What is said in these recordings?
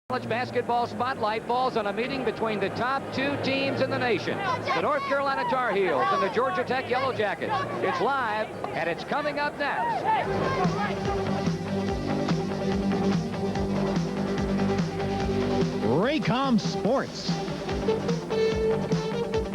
College basketball spotlight falls on a meeting between the top two teams in the nation, the North Carolina Tar Heels and the Georgia Tech Yellow Jackets. It's live, and it's coming up next. Raycom Sports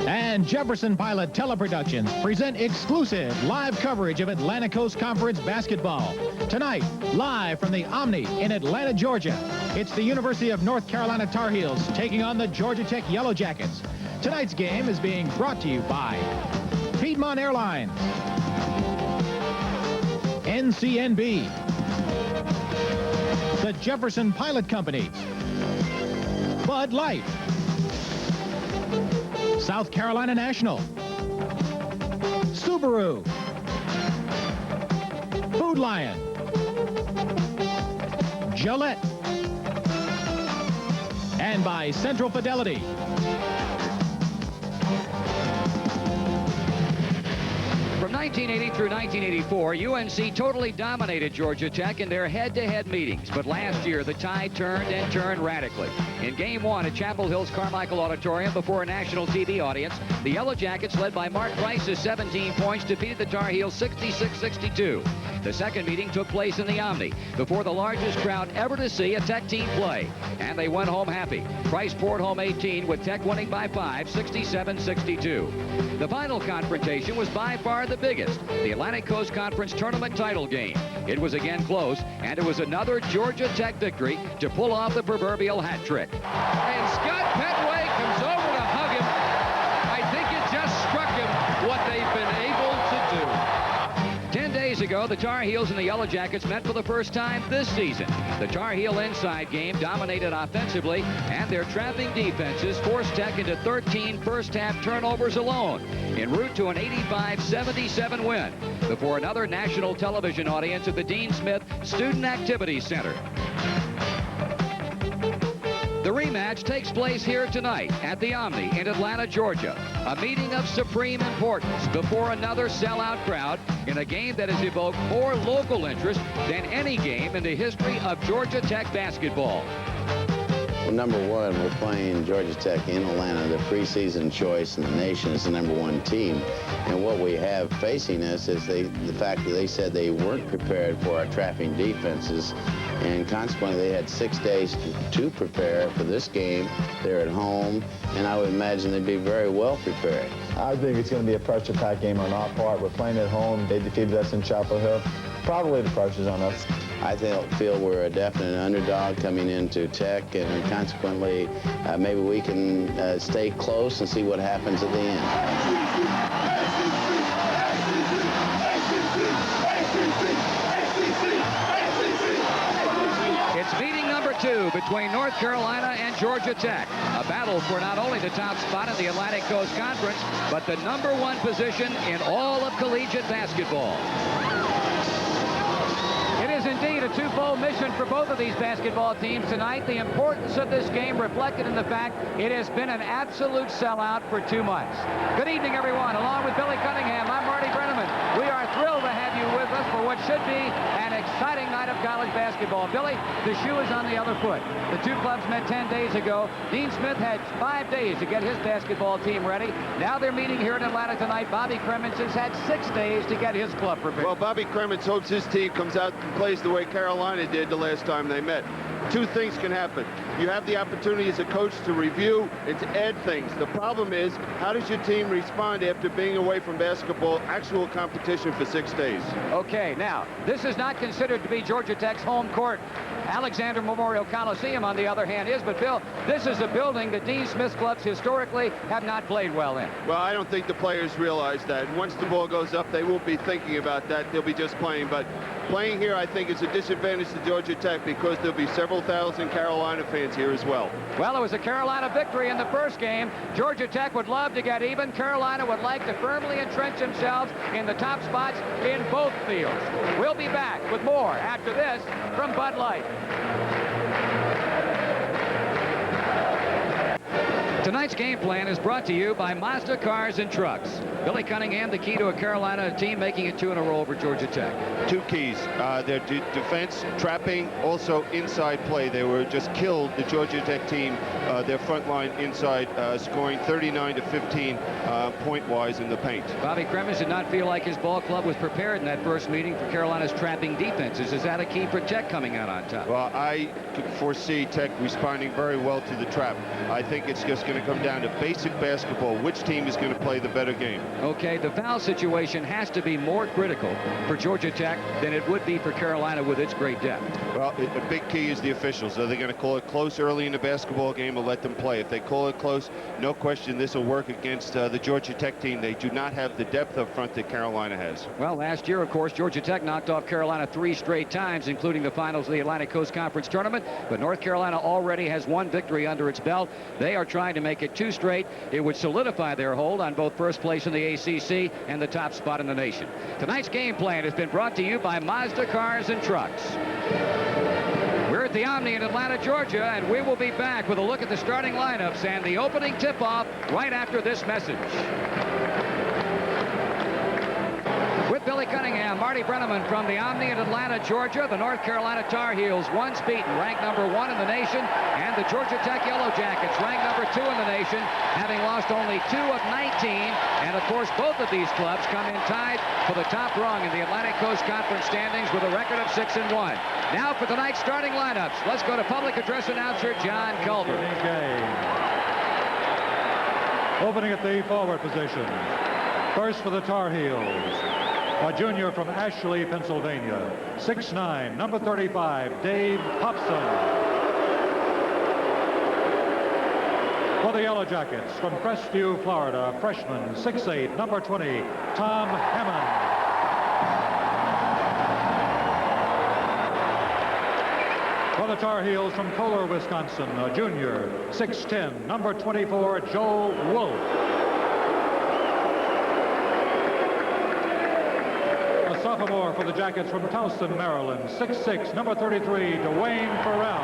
and Jefferson Pilot Teleproductions present exclusive live coverage of Atlantic Coast Conference basketball. Tonight, live from the Omni in Atlanta, Georgia, it's the University of North Carolina Tar Heels taking on the Georgia Tech Yellow Jackets. Tonight's game is being brought to you by Piedmont Airlines, NCNB, the Jefferson Pilot Companies, Bud Light, South Carolina National, Subaru, Food Lion, Gillette, and by Central Fidelity. From 1980 through 1984, UNC totally dominated Georgia Tech in their head-to-head meetings. But last year, the tide turned and turned radically. In Game 1 at Chapel Hill's Carmichael Auditorium before a national TV audience, the Yellow Jackets, led by Mark Price's 17 points, defeated the Tar Heels 66-62. The second meeting took place in the Omni before the largest crowd ever to see a Tech team play. And they went home happy. Price poured home 18, with Tech winning by 5, 67-62. The final confrontation was by far the biggest, the Atlantic Coast Conference tournament title game. It was again close, and it was another Georgia Tech victory to pull off the proverbial hat trick. And Scott Petway comes over to hug him. I think it just struck him what they've been able to do. 10 days ago, the Tar Heels and the Yellow Jackets met for the first time this season. The Tar Heel inside game dominated offensively, and their trapping defenses forced Tech into 13 first-half turnovers alone, en route to an 85-77 win before another national television audience at the Dean Smith Student Activities Center. The rematch takes place here tonight at the Omni in Atlanta, Georgia. A meeting of supreme importance before another sellout crowd in a game that has evoked more local interest than any game in the history of Georgia Tech basketball. Well, number one, we're playing Georgia Tech in Atlanta, the preseason choice in the nation as the #1 team. And what we have facing us is the fact that they said they weren't prepared for our trapping defenses. And consequently, they had 6 days to prepare for this game. They're at home, and I would imagine they'd be very well prepared. I think it's going to be a pressure-packed game on our part. We're playing at home. They defeated us in Chapel Hill. Probably the pressure's on us. I feel we're a definite underdog coming into Tech, and consequently, maybe we can stay close and see what happens at the end. It's meeting number 2 between North Carolina and Georgia Tech. A battle for not only the top spot in the Atlantic Coast Conference, but the #1 position in all of collegiate basketball. It is indeed a twofold mission for both of these basketball teams tonight. The importance of this game reflected in the fact it has been an absolute sellout for 2 months. Good evening, everyone. Along with Billy Cunningham, I'm Marty Brenneman. We are thrilled to have you with us for what should be an exciting night of college basketball. Billy, the shoe is on the other foot. The two clubs met 10 days ago. Dean Smith had 5 days to get his basketball team ready. Now they're meeting here in Atlanta tonight. Bobby Cremins has had 6 days to get his club prepared. Well, Bobby Cremins hopes his team comes out and plays the way Carolina did the last time they met. 2 things can happen. You have the opportunity as a coach to review and to add things. The problem is, how does your team respond after being away from basketball, actual competition for 6 days? Okay, now, this is not considered to be Georgia Tech's home court. Alexander Memorial Coliseum, on the other hand, is. But, Bill, this is a building that Dean Smith clubs historically have not played well in. Well, I don't think the players realize that. Once the ball goes up, they won't be thinking about that. They'll be just playing. But playing here, I think, is a disadvantage to Georgia Tech because there'll be several thousand Carolina fans here as well. Well, it was a Carolina victory in the first game. Georgia Tech would love to get even. Carolina would like to firmly entrench themselves in the top spots in both fields. We'll be back with more after this from Bud Light. Tonight's game plan is brought to you by Mazda Cars and Trucks. Billy Cunningham, the key to a Carolina team making it 2 in a row over Georgia Tech. 2 keys. Their defense, trapping, also inside play. They were just killed, the Georgia Tech team, their front line inside, scoring 39 to 15 point-wise in the paint. Bobby Cremins did not feel like his ball club was prepared in that first meeting for Carolina's trapping defenses. Is that a key for Tech coming out on top? Well, I could foresee Tech responding very well to the trap. I think it's just going to come down to basic basketball. Which team is going to play the better game? Okay, the foul situation has to be more critical for Georgia Tech than it would be for Carolina with its great depth. Well, a big key is the officials. Are they going to call it close early in the basketball game or let them play? If they call it close, no question this will work against the Georgia Tech team. They do not have the depth up front that Carolina has. Well, last year, of course, Georgia Tech knocked off Carolina 3 straight times, including the finals of the Atlantic Coast Conference Tournament. But North Carolina already has 1 victory under its belt. They are trying to make it 2 straight. It would solidify their hold on both first place in the ACC and the top spot in the nation. Tonight's game plan has been brought to you by Mazda Cars and Trucks. We're at the Omni in Atlanta, Georgia, and we will be back with a look at the starting lineups and the opening tip-off right after this message. With Billy Cunningham, Marty Brenneman from the Omni in Atlanta, Georgia. The North Carolina Tar Heels once beaten, ranked number 1 in the nation, and the Georgia Tech Yellow Jackets ranked number 2 in the nation, having lost only 2 of 19. And of course, both of these clubs come in tied for the top rung in the Atlantic Coast Conference standings with a record of 6-1. Now for tonight's starting lineups, let's go to public address announcer John Culver. Opening at the forward position. First for the Tar Heels, a junior from Ashley, Pennsylvania, 6'9", number 35, Dave Hobson. For the Yellow Jackets, from Crestview, Florida, freshman, 6'8", number 20, Tom Hammond. For the Tar Heels, from Kohler, Wisconsin, a junior, 6'10", number 24, Joe Wolf. Sophomore for the Jackets from Towson, Maryland, 6'6", number 33, Dwayne Farrell.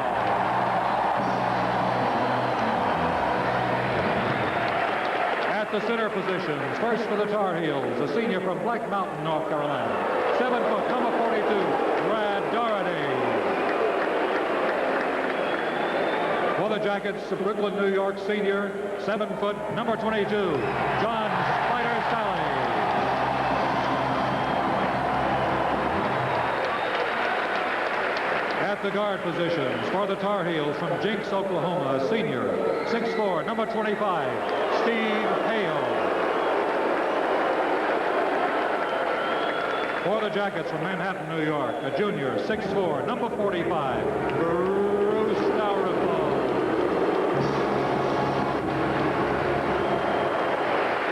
At the center positions, first for the Tar Heels, a senior from Black Mountain, North Carolina, 7 foot, number 42, Brad Doherty. For the Jackets, a Brooklyn, New York senior, 7 foot, number 22, John Spider Sally. At the guard positions for the Tar Heels from Jinx, Oklahoma, a senior, 6'4", number 25, Steve Hale. For the Jackets from Manhattan, New York, a junior, 6'4", number 45, Bruce Dalrymple.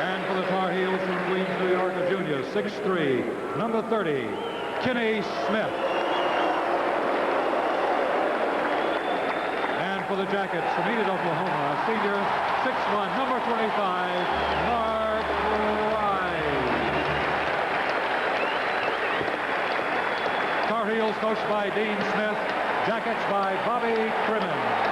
And for the Tar Heels from Queens, New York, a junior, 6'3", number 30, Kenny Smith. For the Jackets from Enid, Oklahoma, a senior, 6'1", number 25, Mark Wright. Tar Heels coached by Dean Smith, Jackets by Bobby Cremins.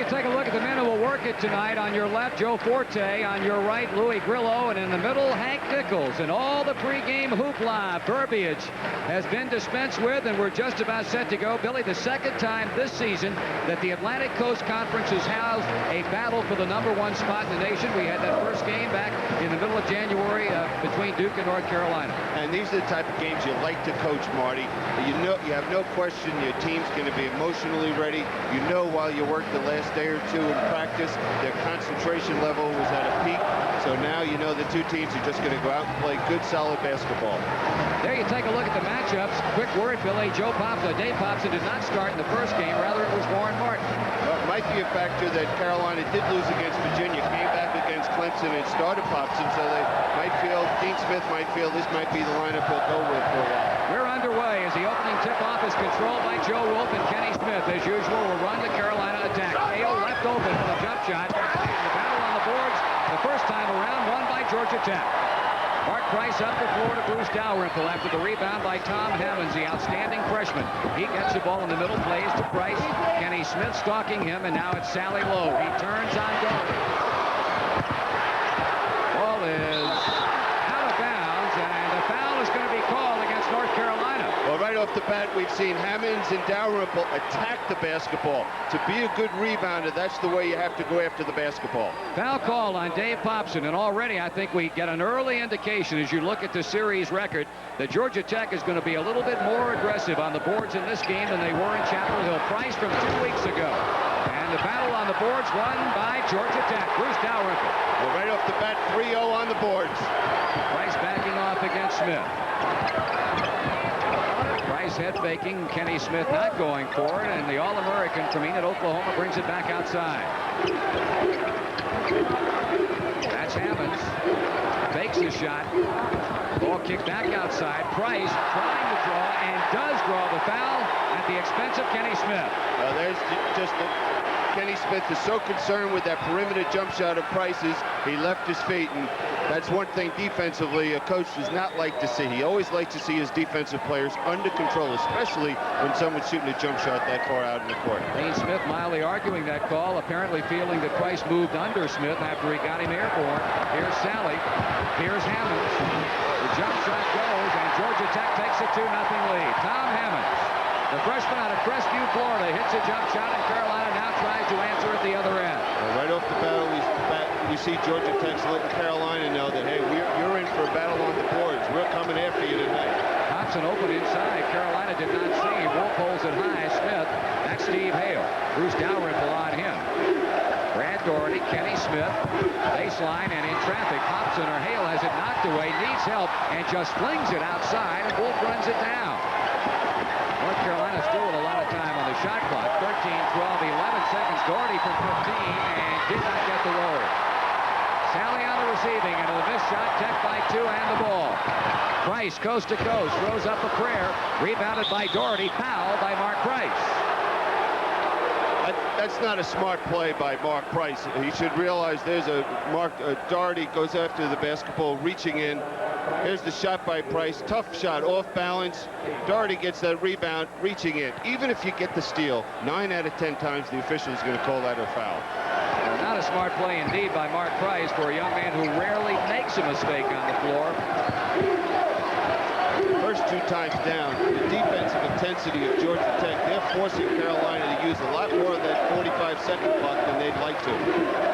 Take a look at the men who will work it tonight. On your left, Joe Forte. On your right, Louis Grillo. And in the middle, Hank Nichols. And all the pregame hoopla verbiage has been dispensed with, and we're just about set to go. Billy, the second time this season that the Atlantic Coast Conference has housed a battle for the number 1 spot in the nation. We had that first game back in the middle of January between Duke and North Carolina. And these are the type of games you like to coach, Marty. You know, you have no question your team's going to be emotionally ready. You know, while you work the last day or two in practice, their concentration level was at a peak. So now you know the two teams are just going to go out and play good, solid basketball. There you take a look at the matchups. Quick word, Billy. Dave Popson did not start in the first game. Rather, it was Warren Martin. Well, it might be a factor that Carolina did lose against Virginia, came back against Clemson and started Popson, so they might feel, Dean Smith might feel this might be the lineup he'll go with for a while. We're underway as the opening tip-off is controlled by Joe Wolf, and Kenny Smith, as usual, will run the Carolina attack. Hale left open for the jump shot. The battle on the boards the first time around, won by Georgia Tech. Mark Price up the floor to Bruce Dalrymple after the rebound by Tom Hammonds, the outstanding freshman. He gets the ball in the middle, plays to Price. Kenny Smith stalking him, and now it's Sally Lowe. He turns on Doherty. Ball is out of bounds, and a foul is going to be called against North Carolina. Well, right off the bat, we've seen Hammonds and Dalrymple attack the basketball. To be a good rebounder, that's the way you have to go after the basketball. Foul call on Dave Popson, and already I think we get an early indication as you look at the series record that Georgia Tech is going to be a little bit more aggressive on the boards in this game than they were in Chapel Hill. Price from 2 weeks ago. And the battle on the boards won by Georgia Tech. Bruce Dalrymple. Well, right off the bat, 3-0 on the boards. Price backing off against Smith. Price head faking, Kenny Smith not going for it, and the All-American from Enid, Oklahoma brings it back outside. That's Hammonds. Fakes the shot. Ball kicked back outside. Price trying to draw and does draw the foul at the expense of Kenny Smith. There's just Kenny Smith is so concerned with that perimeter jump shot of Price's. He left his feet, and that's one thing defensively a coach does not like to see. He always likes to see his defensive players under control, especially when someone's shooting a jump shot that far out in the court. Dean Smith mildly arguing that call, apparently feeling that Price moved under Smith after he got him airborne. Here's Sally. Here's Hammonds. The jump shot goes, and Georgia Tech takes a 2-0 lead. Tom Hammonds, the freshman out of Crestview, Florida, hits a jump shot, and Carolina now tries to answer at the other end. Right off the bat, we see Georgia Tech's letting Carolina know that, hey, you're in for a battle on the boards. We're coming after you tonight. Thompson open inside. Carolina did not see. Wolf holds it high. Smith. That's Steve Hale. Bruce Dalrymple on him. Brad Doherty, Kenny Smith, baseline, and in traffic. Thompson or Hale has it knocked away, needs help, and just flings it outside, and Wolf runs it down. North Carolina still with a lot of time on the shot clock. 13, 12, 11 seconds. Doherty from 15, and did not get the roll. Sally on the receiving end of the missed shot. Tech by 2 and the ball. Price coast to coast, throws up a prayer. Rebounded by Doherty. Foul by Mark Price. That's not a smart play by Mark Price. He should realize there's a Doherty goes after the basketball, reaching in. Here's the shot by Price. Tough shot, off balance. Doherty gets that rebound, reaching in. Even if you get the steal, 9 out of 10 times the official is going to call that a foul. Not a smart play indeed by Mark Price for a young man who rarely makes a mistake on the floor. First 2 times down, the defensive intensity of Georgia Tech, they're forcing Carolina to use a lot more of that 45-second clock than they'd like to.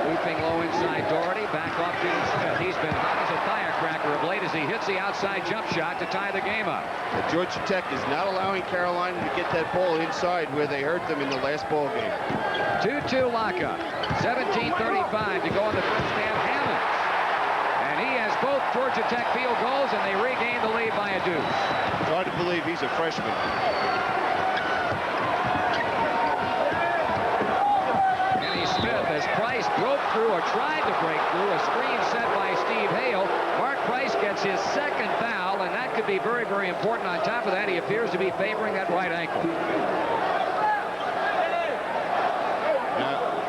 Looping low inside Doherty, back off to Smith. He's been hot as a firecracker of late as he hits the outside jump shot to tie the game up. But Georgia Tech is not allowing Carolina to get that ball inside where they hurt them in the last ball game. 2-2 lockup. 17:35 to go in the first half. Hammonds. And he has both Georgia Tech field goals, and they regain the lead by a deuce. It's hard to believe he's a freshman. Kenny Smith, as Price broke through or tried to break through a screen set by Steve Hale. Mark Price gets his second foul, and that could be very, very important. On top of that, he appears to be favoring that right ankle.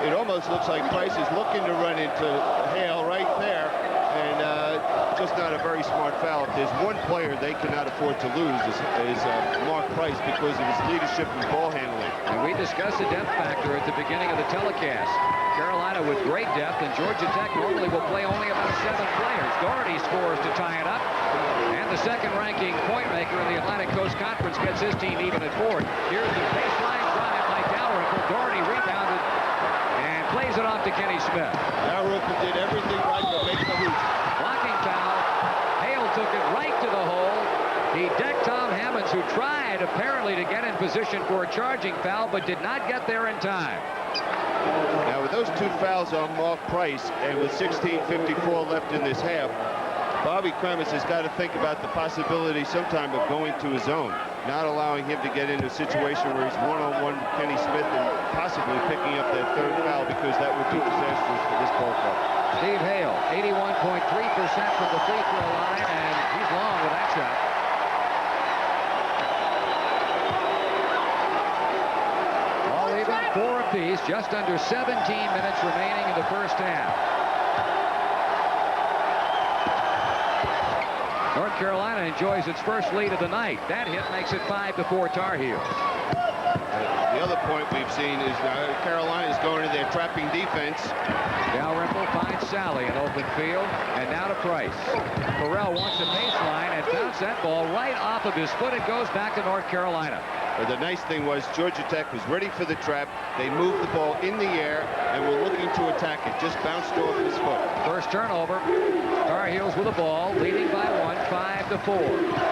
It almost looks like Price is looking to run into Hale right there, and just not a very smart foul. If there's one player they cannot afford to lose is Mark Price because of his leadership and ball handling. And we discussed the depth factor at the beginning of the telecast. Carolina with great depth, and Georgia Tech normally will play only about 7 players. Doherty scores to tie it up, and the second-ranking point maker in the Atlantic Coast Conference gets his team even at 4. Here's the baseline drive by Dalrymple. Doherty rebounded and plays it off to Kenny Smith. Dalrymple did everything right to make the hoop. Blocking foul. Hale took it right to the hole. He decked Tom Hammonds, who tried apparently to get in position for a charging foul, but did not get there in time. Now with those 2 fouls on Mark Price and with 16:54 left in this half, Bobby Kremitz has got to think about the possibility sometime of going to his zone, not allowing him to get into a situation where he's one-on-one with Kenny Smith and possibly picking up that 3rd foul, because that would be disastrous for this ball club. Steve Hale, 81.3% from the free throw line, and he's long with that shot. All even, 4 apiece, just under 17 minutes remaining in the first half. Carolina enjoys its first lead of the night. That hit makes it 5-4 Tar Heels. The other point we've seen is Carolina's going to their trapping defense. Dalrymple finds Sally in open field, and now to Price. Burrell wants a baseline and bounced that ball right off of his foot. It goes back to North Carolina. But the nice thing was Georgia Tech was ready for the trap. They moved the ball in the air and were looking to attack it. Just bounced off his foot. First turnover. Tar Heels with the ball, leading by 1, 5-4.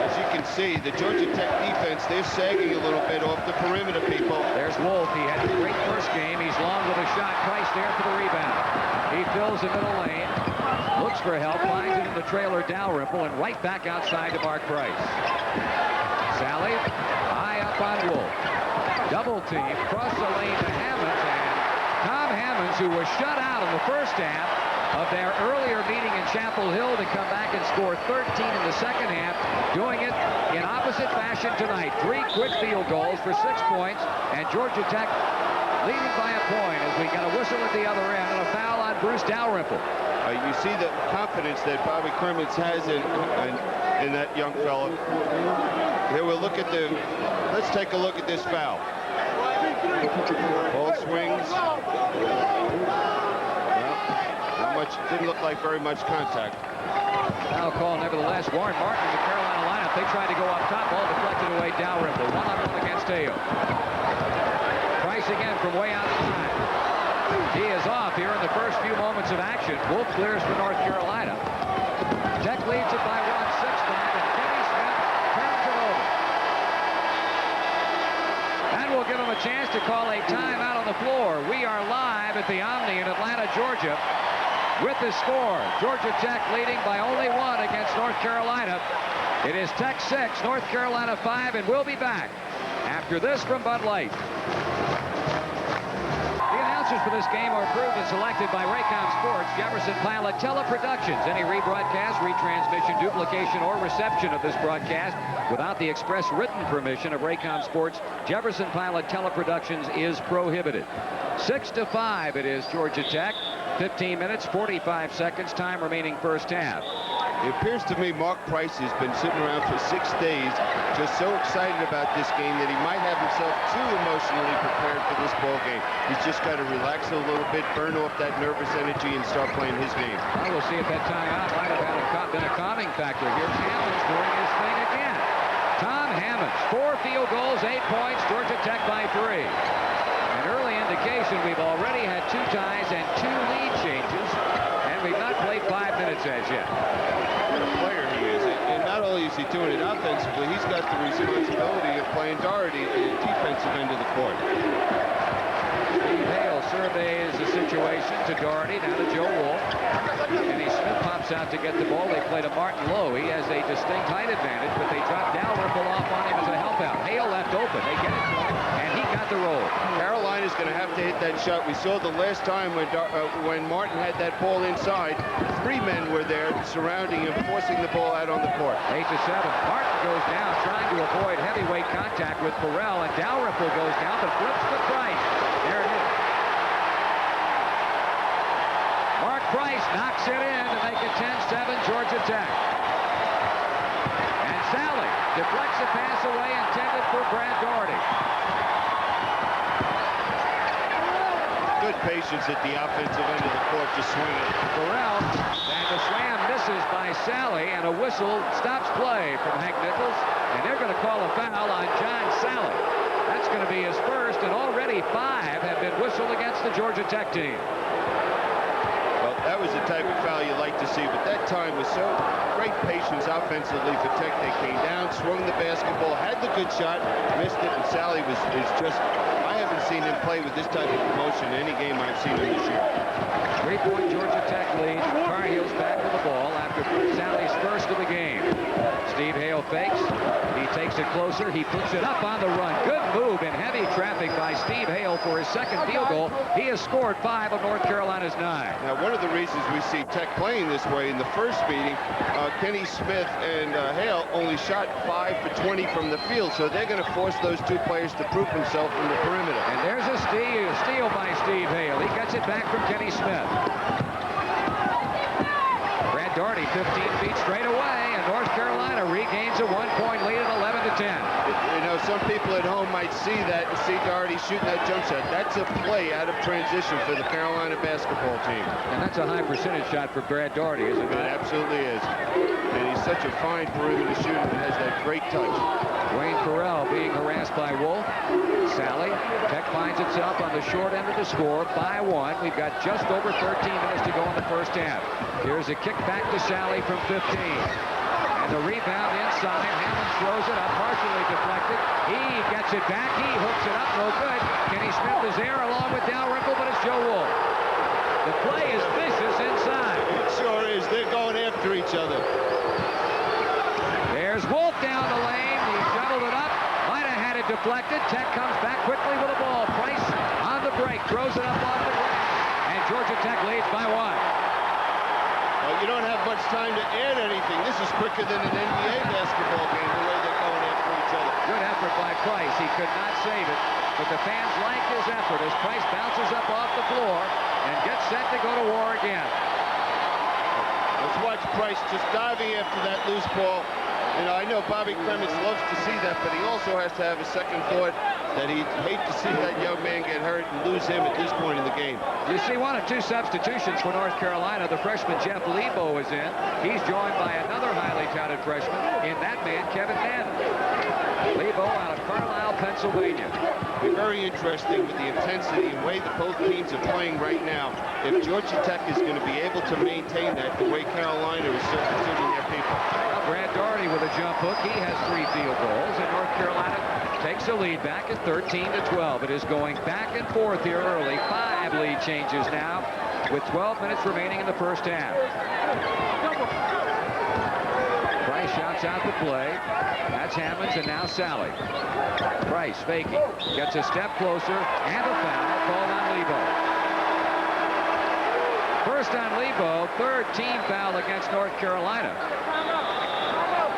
As you can see, the Georgia Tech defense, they're sagging a little bit off the perimeter, people. There's Wolf. He had a great first game. He's long with a shot. Price there for the rebound. He fills the middle lane, looks for help, finds it in the trailer Dalrymple, and right back outside to Mark Price. Sally, high up on Wolf. Double team, cross the lane to Hammonds, and Tom Hammonds, who was shut out in the first half of their earlier meeting in Chapel Hill, to come back and score 13 in the second half, doing it in opposite fashion tonight. 3 quick field goals for 6 points, and Georgia Tech leading by a point as we got a whistle at the other end and a foul on Bruce Dalrymple. You see the confidence that Bobby Kermits has in that young fella. Here we'll look at let's take a look at this foul. Ball swings. Didn't look like very much contact. Foul call nevertheless. Warren Martin in the Carolina lineup. They tried to go up top. Ball deflected away. Dalrymple 1-on-1 against Hale. Price again from way outside. He is off here in the first few moments of action. Wolf clears for North Carolina. Tech leads it by 1, 6-5, and Kenny Smith turns it over. That will give him a chance to call a timeout on the floor. We are live at the Omni in Atlanta, Georgia. With the score, Georgia Tech leading by only 1 against North Carolina. It is Tech 6, North Carolina 5, and we'll be back after this from Bud Light. The announcers for this game are approved and selected by Raycom Sports, Jefferson Pilot Teleproductions. Any rebroadcast, retransmission, duplication, or reception of this broadcast without the express written permission of Raycom Sports, Jefferson Pilot Teleproductions is prohibited. 6-5 it is Georgia Tech. 15 minutes, 45 seconds, time remaining first half. It appears to me Mark Price has been sitting around for 6 days, just so excited about this game that he might have himself too emotionally prepared for this ball game. He's just got to relax a little bit, burn off that nervous energy, and start playing his game. Well, we'll see if that timeout might have been a calming factor. Here's Hammonds doing his thing again. Tom Hammonds, 4 field goals, 8 points, Georgia Tech by 3. An early indication we've already had 2 ties and 2 lead changes, and we've not played 5 minutes as yet. What a player he is. And not only is he doing it offensively, he's got the responsibility of playing Doherty at the defensive end of the court. Steve Hale surveys the situation to Doherty, now to Joe Wolf. Kenny Smith pops out to get the ball. They play to Martin Lowe. He has a distinct height advantage, but they drop Dalrymple off on him as a help out. Hale left open. They get it to him, and he got the roll. Carolina's going to have to hit that shot. We saw the last time when Martin had that ball inside, 3 men were there surrounding him, forcing the ball out on the court. 8-7. Martin goes down, trying to avoid heavyweight contact with Burrell, and Dalrymple goes down, but flips to Price. There it is. Mark Price knocks it in to make it 10-7 Georgia Tech. And Sally deflects a pass away intended for Brad Doherty. Good patience at the offensive end of the court to swing it. Burrell, and the slam misses by Sally, and a whistle stops play from Hank Nichols, and they're going to call a foul on John Sally. That's going to be his first, and already 5 have been whistled against the Georgia Tech team. Well, that was the type of foul you like to see, but that time was so great patience offensively for Tech. They came down, swung the basketball, had the good shot, missed it, and Sally is just, I haven't seen him play with this type of emotion in any game I've seen him this year. 3-point Georgia Tech lead. Tar Heels back with the ball after Sally's first of the game. Steve Hale fakes. He takes it closer. He puts it up on the run. Good move in heavy traffic by Steve Hale for his second field goal. He has scored 5 of North Carolina's 9. Now, one of the reasons we see Tech playing this way in the first meeting, Kenny Smith and Hale only shot 5 for 20 from the field, so they're going to force those 2 players to prove themselves from the perimeter. And there's a steal by Steve Hale. He gets it back from Kenny Smith. Brad Daugherty 15 feet straight away, and North Carolina regains a 1-point lead at 11-10. You know, some people at home might see that and see Daugherty shooting that jump shot. That's a play out of transition for the Carolina basketball team. And that's a high percentage shot for Brad Daugherty, isn't it? It absolutely is. And he's such a fine perimeter shooter and has that great touch. Wayne Correll being harassed by Wolf. Sally. Tech finds itself on the short end of the score by 1. We've got just over 13 minutes to go in the first half. Here's a kick back to Sally from 15. And the rebound inside. Hammond throws it up, partially deflected. He gets it back. He hooks it up. No good. Kenny Smith is there along with Dalrymple, but it's Joe Wolf. The play is vicious inside. It sure is. They're going after each other. There's Wolf down the lane. He shoveled it up. Might have had it deflected. Tech comes back quickly with the ball. Price on the break. Throws it up off the ground. And Georgia Tech leads by 1. Well, you don't have much time to add anything. This is quicker than an NBA basketball game, the way they're going after each other. Good effort by Price. He could not save it. But the fans like his effort as Price bounces up off the floor and gets set to go to war again. Let's watch Price just diving after that loose ball. You know, I know Bobby Clemens loves to see that, but he also has to have a second thought that he'd hate to see that young man get hurt and lose him at this point in the game. You see 1 of 2 substitutions for North Carolina. The freshman Jeff Lebo is in. He's joined by another highly touted freshman in that man, Kevin Bannon. Lebo out of Carlisle, Pennsylvania. Be very interesting with the intensity and way that both teams are playing right now. If Georgia Tech is going to be able to maintain that the way Carolina is substituting their people. Brad Daugherty with a jump hook. He has 3 field goals, and North Carolina takes a lead back at 13-12. It is going back and forth here early. 5 lead changes now with 12 minutes remaining in the first half. Price shouts out the play. That's Hammonds and now Sally. Price faking. Gets a step closer and a foul called on Lebo. First on Lebo, 3rd team foul against North Carolina.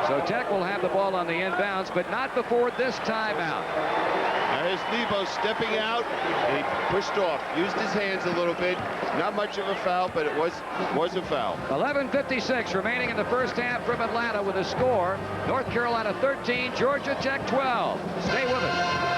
So Tech will have the ball on the inbounds, but not before this timeout. There's Lebo stepping out, and he pushed off, used his hands a little bit. Not much of a foul, but it was a foul. 11:56 remaining in the first half from Atlanta with a score. North Carolina 13, Georgia Tech 12. Stay with us.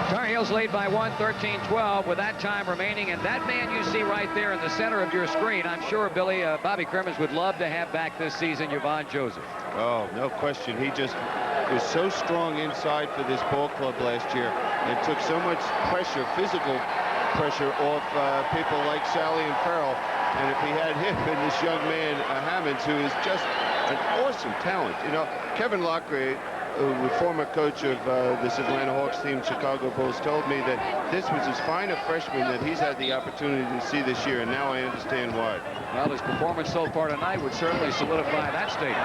Tar Heels lead by 1, 13-12 with that time remaining. And that man you see right there in the center of your screen, I'm sure, Billy, Bobby Cremins would love to have back this season, Yvonne Joseph. Oh, no question. He just was so strong inside for this ball club last year and took so much pressure, physical pressure, off people like Sally and Farrell. And if he had him and this young man, Hammonds, who is just an awesome talent. You know, Kevin Lockery, the former coach of this Atlanta Hawks team, Chicago Bulls, told me that this was as fine a freshman that he's had the opportunity to see this year, and now I understand why. Well, his performance so far tonight would certainly solidify that statement.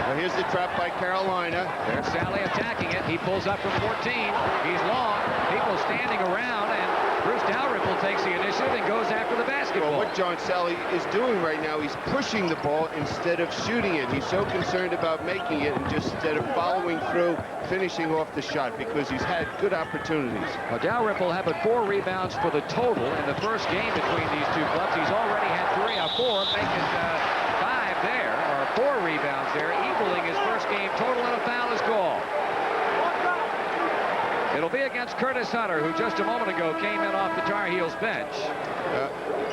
Well, here's the trap by Carolina. There's Sally attacking it. He pulls up from 14. He's long. People standing around, and Bruce Dalrymple takes the initiative and goes after the basketball. Well, what John Sally is doing right now, he's pushing the ball instead of shooting it. He's so concerned about making it and just instead of following through, finishing off the shot, because he's had good opportunities. Well, Dalrymple having 4 rebounds for the total in the first game between these two clubs. He's already had 3 out of 4, making 5 there, or 4 rebounds there, equaling his first game total, and a foul is called. It'll be against Curtis Hunter, who just a moment ago came in off the Tar Heels bench.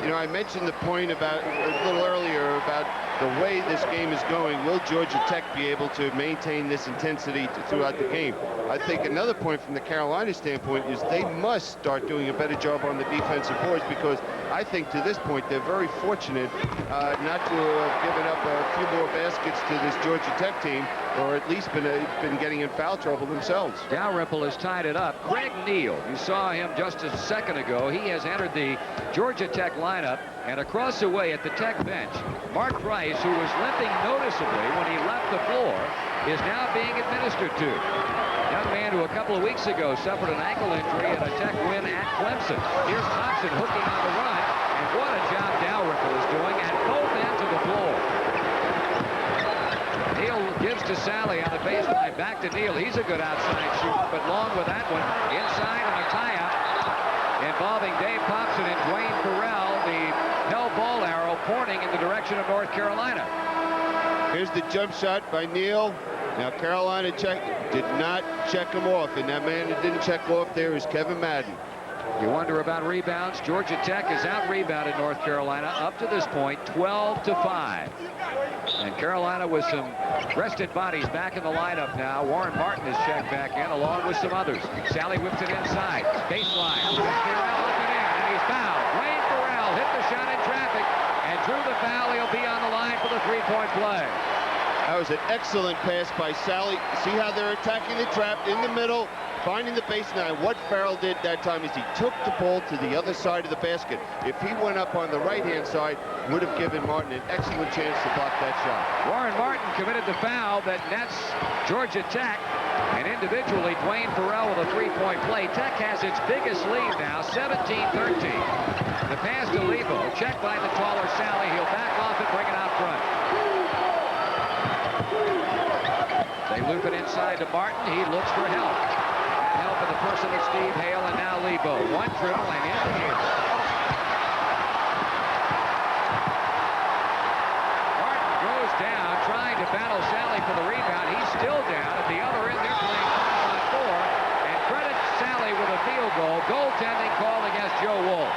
You know, I mentioned the point about a little earlier about the way this game is going. Will Georgia Tech be able to maintain this intensity throughout the game? I think another point from the Carolina standpoint is they must start doing a better job on the defensive boards, because I think to this point they're very fortunate not to have given up a few more baskets to this Georgia Tech team, or at least been getting in foul trouble themselves. Dalrymple has tied it up. Greg Neal, you saw him just a second ago. He has entered the Georgia Tech lineup, and across the way at the Tech bench, Mark Price, who was limping noticeably when he left the floor, is now being administered to. Young man who a couple of weeks ago suffered an ankle injury in a Tech win at Clemson. Here's Thompson hooking on the run, and what a job Dalrymple is doing at both ends of the floor. Neal gives to Sally on the baseline, back to Neal. He's a good outside shooter, but long with that one. Inside on a tie-up involving Dave Thompson and Dwayne Correll. The hell ball arrow pointing in the direction of North Carolina. Here's the jump shot by Neal. Now Carolina did not check him off, and that man that didn't check off there is Kevin Madden. You wonder about rebounds. Georgia Tech has out-rebounded North Carolina up to this point 12-5. And Carolina with some rested bodies back in the lineup now. Warren Martin is checked back in along with some others. Sally whips it inside. Baseline. Farrell up and in, and he's fouled. Wayne Farrell hit the shot in traffic and drew the foul. He'll be on the line for the three-point play. That was an excellent pass by Sally. See how they're attacking the trap in the middle, finding the baseline. What Farrell did that time is he took the ball to the other side of the basket. If he went up on the right-hand side, would have given Martin an excellent chance to block that shot. Warren Martin committed the foul that nets Georgia Tech. And individually, Dwayne Farrell with a three-point play. Tech has its biggest lead now, 17-13. The pass to Lebo, checked by the taller Sally. He'll back off and bring it out front. They loop it inside to Martin. He looks for help. And help in the person of Steve Hale and now Lebo. One dribble and in the air. Martin goes down, trying to battle Sally for the rebound. He's still down. At the other end, they're playing 5-on-4. And credit Sally with a field goal. Goaltending call against Joe Wolf.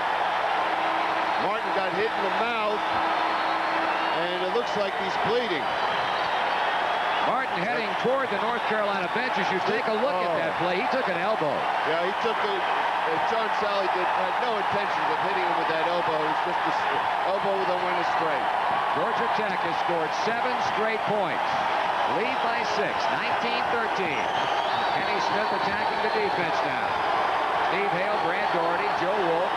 Martin got hit in the mouth, and it looks like he's bleeding. Martin heading toward the North Carolina bench. As you take a look at that play, he took an elbow. Yeah, he took it. John Sally had no intention of hitting him with that elbow. It was just an elbow that went astray. Georgia Tech has scored 7 straight points. Lead by 6, 19-13. Kenny Smith attacking the defense now. Steve Hale, Brad Daugherty, Joe Wolf,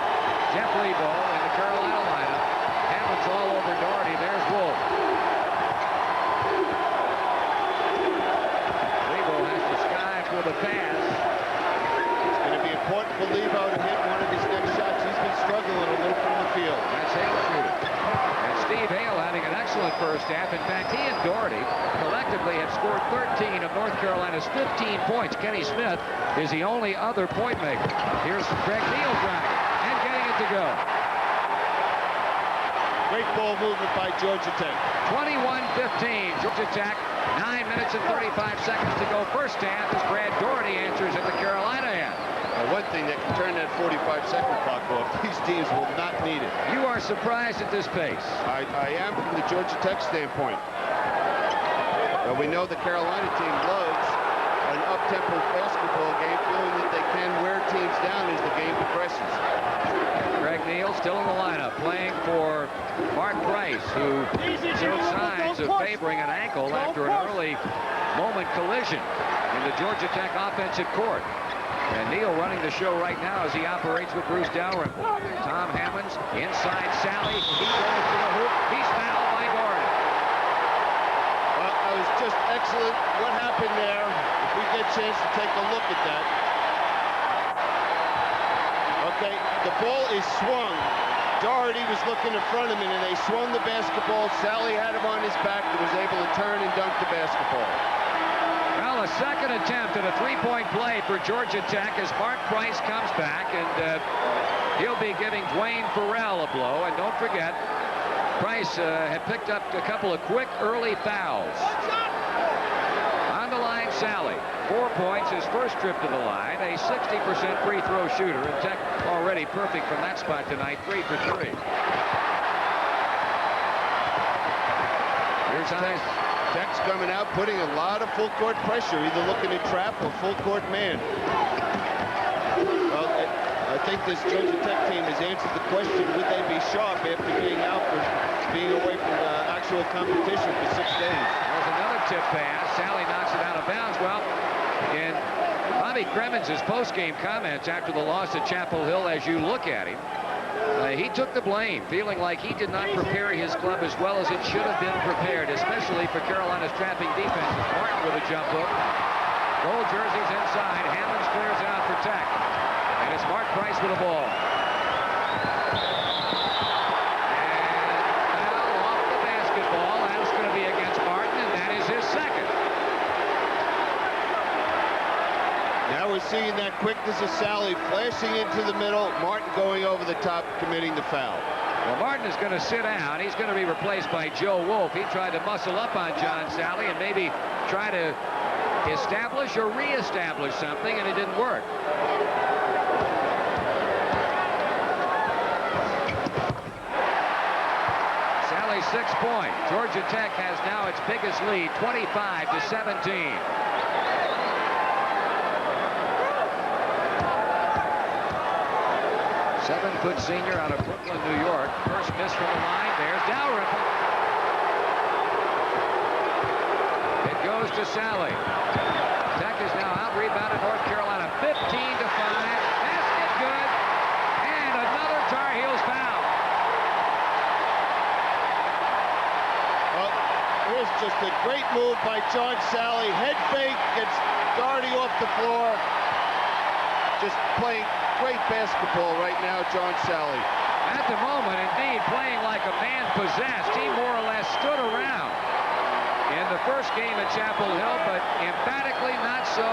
Jeff Lebo in the Carolina lineup. Hammonds all over Daugherty. There's Wolf. With a pass. It's going to be important for Lebo to hit one of his next shots. He's been struggling a little from the field. That's Hale shooting. And Steve Hale having an excellent first half. In fact, he and Daugherty collectively have scored 13 of North Carolina's 15 points. Kenny Smith is the only other point maker. Here's Greg Neal driving and getting it to go. Great ball movement by Georgia Tech. 21-15. Georgia Tech. 9 minutes and 35 seconds to go first half as Brad Daugherty answers at the Carolina end. One thing that can turn that 45-second clock off, these teams will not need it. You are surprised at this pace. I am from the Georgia Tech standpoint. We know the Carolina team loves an up-tempo basketball game, feeling that they can wear teams down as the game progresses. Greg Neal still in the lineup, playing for Mark Price, who showed signs of favoring an ankle after an early moment collision in the Georgia Tech offensive court. And Neal running the show right now as he operates with Bruce Dalrymple. Tom Hammonds inside Sally. He goes to the hoop. He's fouled by Daugherty. Well, that was just excellent. What happened there? If we get a chance to take a look at that. Okay, the ball is swung. Daugherty was looking in front of him, and they swung the basketball. Sally had him on his back and was able to turn and dunk the basketball. Well, a second attempt at a three-point play for Georgia Tech as Mark Price comes back, and he'll be giving Dwayne Farrell a blow. And don't forget, Price had picked up a couple of quick early fouls. On the line, Sally. 4 points, his first trip to the line, a 60% free throw shooter, and Tech already perfect from that spot tonight, 3 for 3. Here's Tech's coming out, putting a lot of full court pressure, either looking to trap or full court man. Well, I think this Georgia Tech team has answered the question, would they be sharp after being out for being away from actual competition for 6 days? There's another tip pass. Sally knocks it out of bounds. Well, in Bobby Cremins' post-game comments after the loss at Chapel Hill, as you look at him, he took the blame, feeling like he did not prepare his club as well as it should have been prepared, especially for Carolina's trapping defenses. Martin with a jump hook. Gold jerseys inside. Hammonds clears it out for Tech. And it's Mark Price with the ball. And foul off the basketball. That's going to be against Martin, and that is his second. Now we're seeing that quickness of Sally flashing into the middle, Martin going over the top, committing the foul. Well, Martin is going to sit down. He's going to be replaced by Joe Wolf. He tried to muscle up on John Sally and maybe try to establish or reestablish something, and it didn't work. Sally's 6-point. Georgia Tech has now its biggest lead, 25-17. 7-foot senior out of Brooklyn, New York. First miss from the line. There's Dalrymple. It goes to Sally. Tech is now out-rebounded North Carolina, 15-5. Basket good. And another Tar Heels foul. Well, here's just a great move by John Sally. Head fake, gets Doherty off the floor. Just playing great basketball right now, John Sally. At the moment, indeed, playing like a man possessed. He more or less stood around in the first game at Chapel Hill, but emphatically not so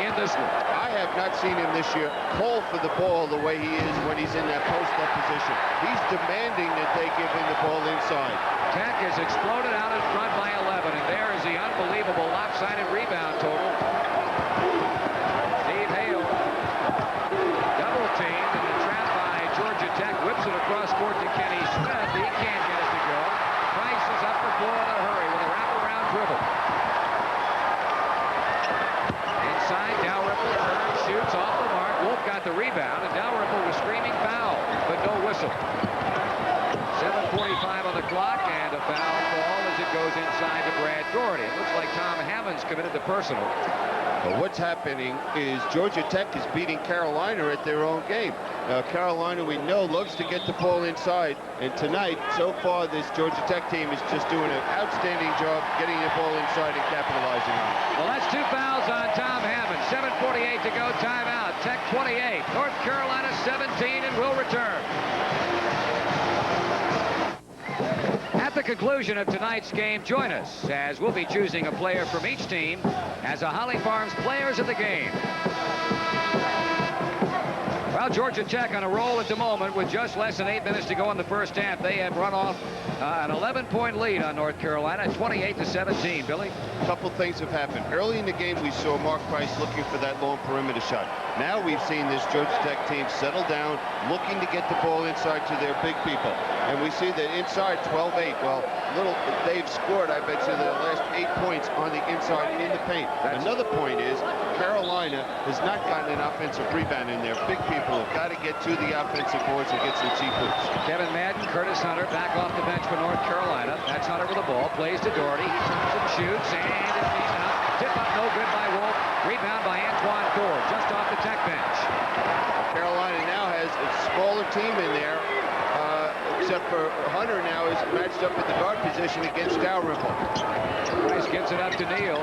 in this one. I have not seen him this year call for the ball the way he is when he's in that post-up position. He's demanding that they give him the ball inside. Tech has exploded out in front by 11, and there is the unbelievable lopsided rebound total. Steve Hale double teamed, and the trap by Georgia Tech whips it across court to Kenny Smith. He can't get it to go. Price is up the floor in a hurry with a wraparound dribble. Inside, Dalrymple turns, shoots off the mark. Wolf got the rebound, and Dalrymple was screaming foul, but no whistle. 7:45 on the clock, and a foul ball as it goes inside to Brad Doherty. It looks like Tom Hammonds committed the personal. But what's happening is Georgia Tech is beating Carolina at their own game. Now, Carolina, we know, loves to get the ball inside. And tonight, so far, this Georgia Tech team is just doing an outstanding job getting the ball inside and capitalizing on it. Well, that's 2 fouls on Tom Hammond. 7:48 to go, timeout. Tech 28, North Carolina 17, and will return. At the conclusion of tonight's game, join us as we'll be choosing a player from each team as a Holly Farms Players of the Game. Well, Georgia Tech on a roll at the moment with just less than 8 minutes to go in the first half. They have run off an 11-point lead on North Carolina, 28-17. Billy? A couple things have happened. Early in the game, we saw Mark Price looking for that long perimeter shot. Now we've seen this Georgia Tech team settle down, looking to get the ball inside to their big people. And we see that inside 12-8. Well, they've scored, I bet you, their last 8 points on the inside in the paint. Another point is Carolina has not gotten an offensive rebound in there. Big people have got to get to the offensive boards and get some cheap hoops. Kevin Madden, Curtis Hunter back off the bench for North Carolina. That's Hunter with the ball, plays to Doherty. He turns and shoots, and it's out. Tip up, no good by Wolf. Rebound by Antoine Ford, just off the Tech bench. Carolina now has a smaller team in there, except for Hunter now is matched up at the guard position against Dalrymple. Price gives it up to Neal.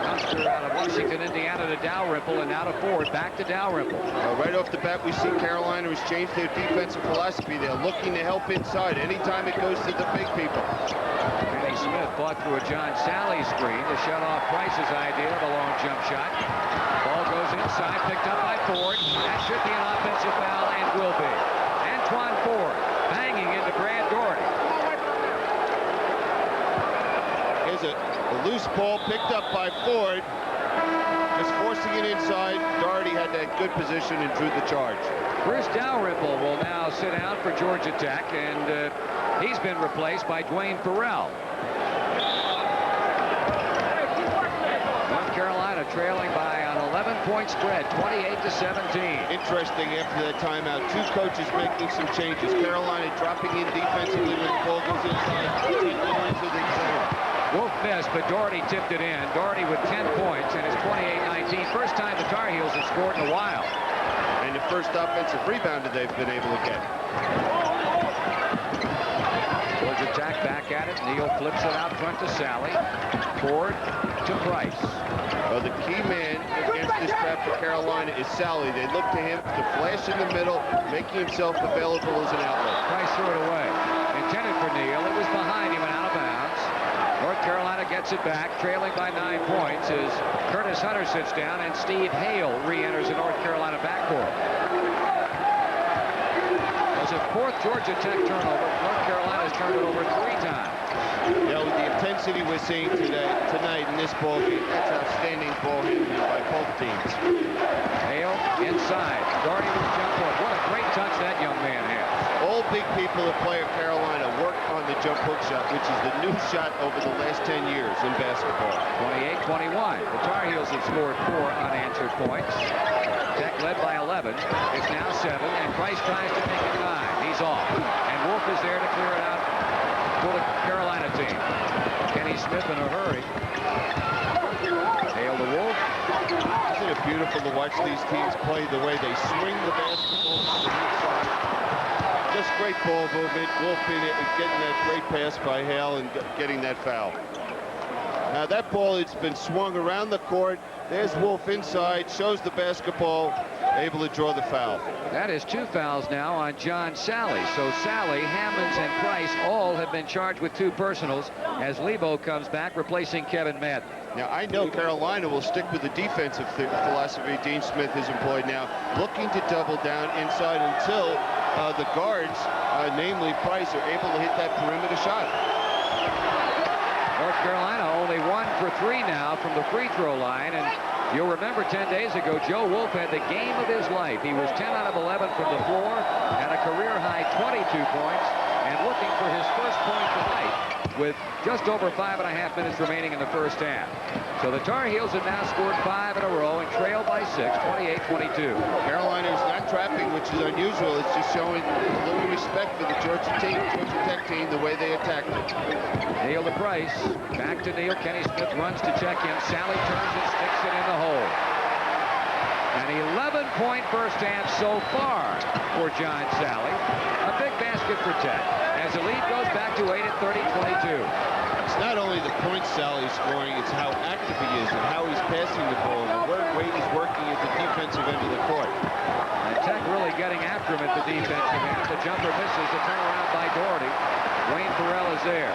Youngster out of Washington, Indiana to Dalrymple, and now to Ford. Back to Dalrymple. Right off the bat, we see Carolina has changed their defensive philosophy. They're looking to help inside anytime it goes to the big people. Kenny Smith fought through a John Sally screen to shut off Price's idea of a long jump shot. Ball goes inside, picked up by Ford. That should be an offensive foul, and will be. Antoine Ford banging into Brad Doherty. Here's a loose ball picked up by Ford. Just forcing it inside. Doherty had that good position and drew the charge. Bruce Dalrymple will now sit down for Georgia Tech, and he's been replaced by Dwayne Farrell. North Carolina trailing by an 11-point spread, 28-17. Interesting after that timeout. Two coaches making some changes. Carolina dropping in defensively when the ball goes inside. Into the zone. Wolf missed, but Doherty tipped it in. Doherty with 10 points, and it's 28-19. First time the Tar Heels have scored in a while. And the first offensive rebound that they've been able to get. Georgia Tech back at it. Neal flips it out front to Sally. Ford to Price. Well, the key man against this trap for Carolina is Sally. They look to him to flash in the middle, making himself available as an outlet. Price threw it away. Intended for Neal. It was behind him and out of bounds. North Carolina gets it back, trailing by 9 points as Curtis Hunter sits down and Steve Hale re-enters the North Carolina backcourt. Well, a fourth Georgia Tech turnover. North Carolina's turned it over 3 times. You know, with the intensity we're seeing tonight in this ball game, that's outstanding ball handling by both teams. Hale inside. Doherty with the jump hook. What a great touch that young man has. All big people that play at Carolina work on the jump hook shot, which is the new shot over the last 10 years in basketball. 28-21. The Tar Heels have scored 4 unanswered points. Tech led by 11. It's now 7, and Price tries to make it 9. He's off. And Wolf is there to clear it out for the Carolina team. Kenny Smith in a hurry. Hale to Wolf. Isn't it beautiful to watch these teams play the way they swing the basketball to the weak side? Just great ball movement. Wolf getting that great pass by Hale and getting that foul. Now that ball, it's been swung around the court. There's Wolf inside, shows the basketball, able to draw the foul. That is 2 fouls now on John Sally. So Sally, Hammonds, and Price all have been charged with 2 personals as Lebo comes back, replacing Kevin Madden. Now, I know Carolina will stick with the defensive philosophy Dean Smith has employed now, looking to double down inside until the guards, namely Price, are able to hit that perimeter shot. North Carolina only 1 for 3 now from the free throw line, and you'll remember 10 days ago, Joe Wolf had the game of his life. He was 10 out of 11 from the floor, had a career-high 22 points, and looking for his first point tonight with just over 5.5 minutes remaining in the first half. So the Tar Heels have now scored 5 in a row and trail by 6, 28-22. Carolina is not trapping, which is unusual. It's just showing a little respect for the Georgia Tech team, the way they attacked it. Neal to Price, back to Neal. Kenny Smith runs to check in. Sally turns and sticks it in the hole. An 11-point first half so far for John Sally. A big basket for Tech as the lead goes back to 8 at 30-22. It's not only the points Sally's scoring, it's how active he is and how he's passing the ball and the way he's working at the defensive end of the court. And Tech really getting after him at the defensive end. The jumper misses. The turnaround by Doherty. Wayne Farrell is there.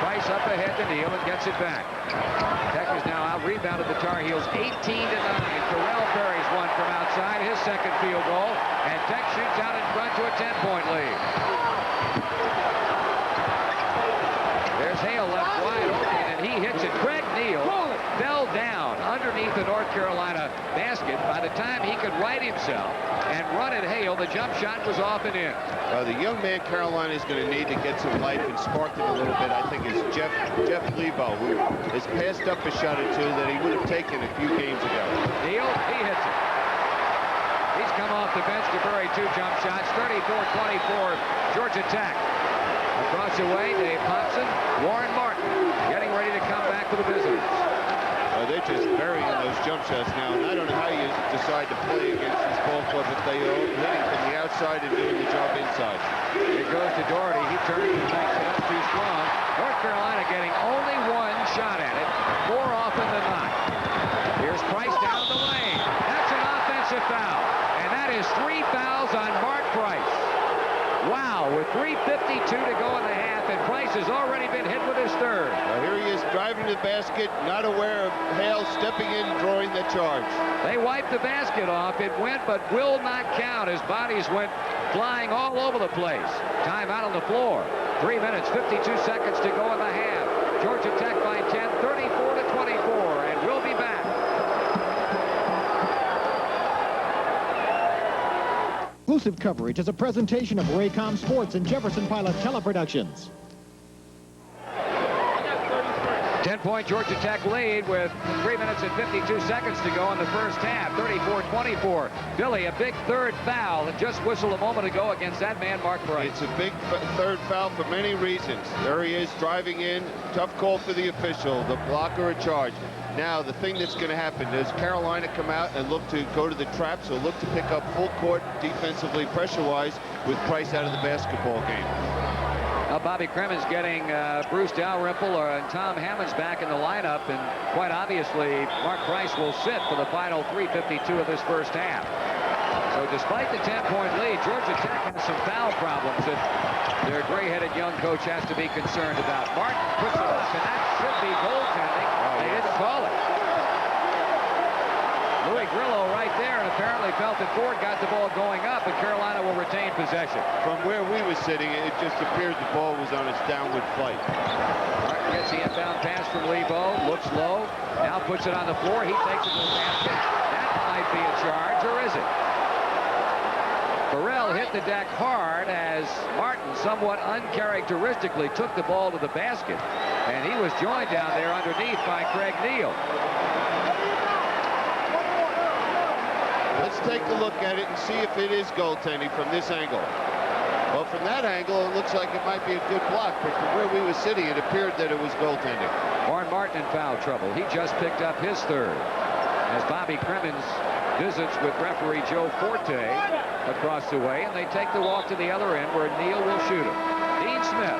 Price up ahead to Neal and gets it back. Tech has now out-rebounded the Tar Heels 18-9. Terrell buries one from outside, his second field goal, and Tech shoots out in front to a 10-point lead. There's Hale left wide open, and he hits it. Greg Neal fell down underneath the North Carolina basket. By the time he could right himself and run at Hale, the jump shot was off and in. The young man Carolina is going to need to get some life and spark him a little bit, I think, is Jeff Lebo, who has passed up a shot or 2 that he would have taken a few games ago. Neal, he hits it. He's come off the bench to bury 2 jump shots. 34-24, Georgia Tech. Across the way, Dave Hobson, Warren Martin getting ready to come back for the visitors. They're just burying those jump shots now, and I don't know how you decide to play against this ball club, but they are hitting from the outside and doing the job inside. It goes to Doherty. He turns and makes it up too strong. North Carolina getting only 1 shot at it, more often than not. Here's Price down the lane. That's an offensive foul, and that is 3 fouls on Mark Price. Wow, with 3:52 to go in the half, and Price has already been hit with his 3rd. Here he is driving to the basket, not aware of Hale stepping in, drawing the charge. They wiped the basket off. It went, but will not count as bodies went flying all over the place. Timeout on the floor. 3 minutes, 52 seconds to go in the half. Georgia Tech by 10, 34-24, and we'll be back. Exclusive coverage is a presentation of Raycom Sports and Jefferson Pilot Teleproductions. 10-point Georgia Tech lead with 3 minutes and 52 seconds to go in the first half. 34-24. Billy, a big 3rd foul that just whistled a moment ago against that man, Mark Price. It's a big 3rd foul for many reasons. There he is driving in. Tough call for the official. The blocker a charge. Now, the thing that's going to happen is Carolina come out and look to go to the traps or look to pick up full court defensively, pressure-wise, with Price out of the basketball game. Now Bobby Cremins getting Bruce Dalrymple and Tom Hammonds back in the lineup, and quite obviously Mark Price will sit for the final 3:52 of this first half. So despite the 10-point lead, Georgia Tech has some foul problems that their gray-headed young coach has to be concerned about. Martin puts it up, and that should be goaltending. They didn't call it. Louis Grillo right there, and apparently felt Jonathan Ford got the ball going up, but Carolina will retain possession. From where we were sitting, it just appeared the ball was on its downward flight. Martin gets the inbound pass from Lebo, looks low, now puts it on the floor. He takes it to the basket. That might be a charge, or is it? Burrell hit the deck hard as Martin somewhat uncharacteristically took the ball to the basket, and he was joined down there underneath by Craig Neal. Let's take a look at it and see if it is goaltending from this angle. Well, from that angle, it looks like it might be a good block, but from where we were sitting, it appeared that it was goaltending. Warren Martin in foul trouble. He just picked up his third as Bobby Crimmins visits with referee Joe Forte across the way, and they take the walk to the other end where Neal will shoot him. Dean Smith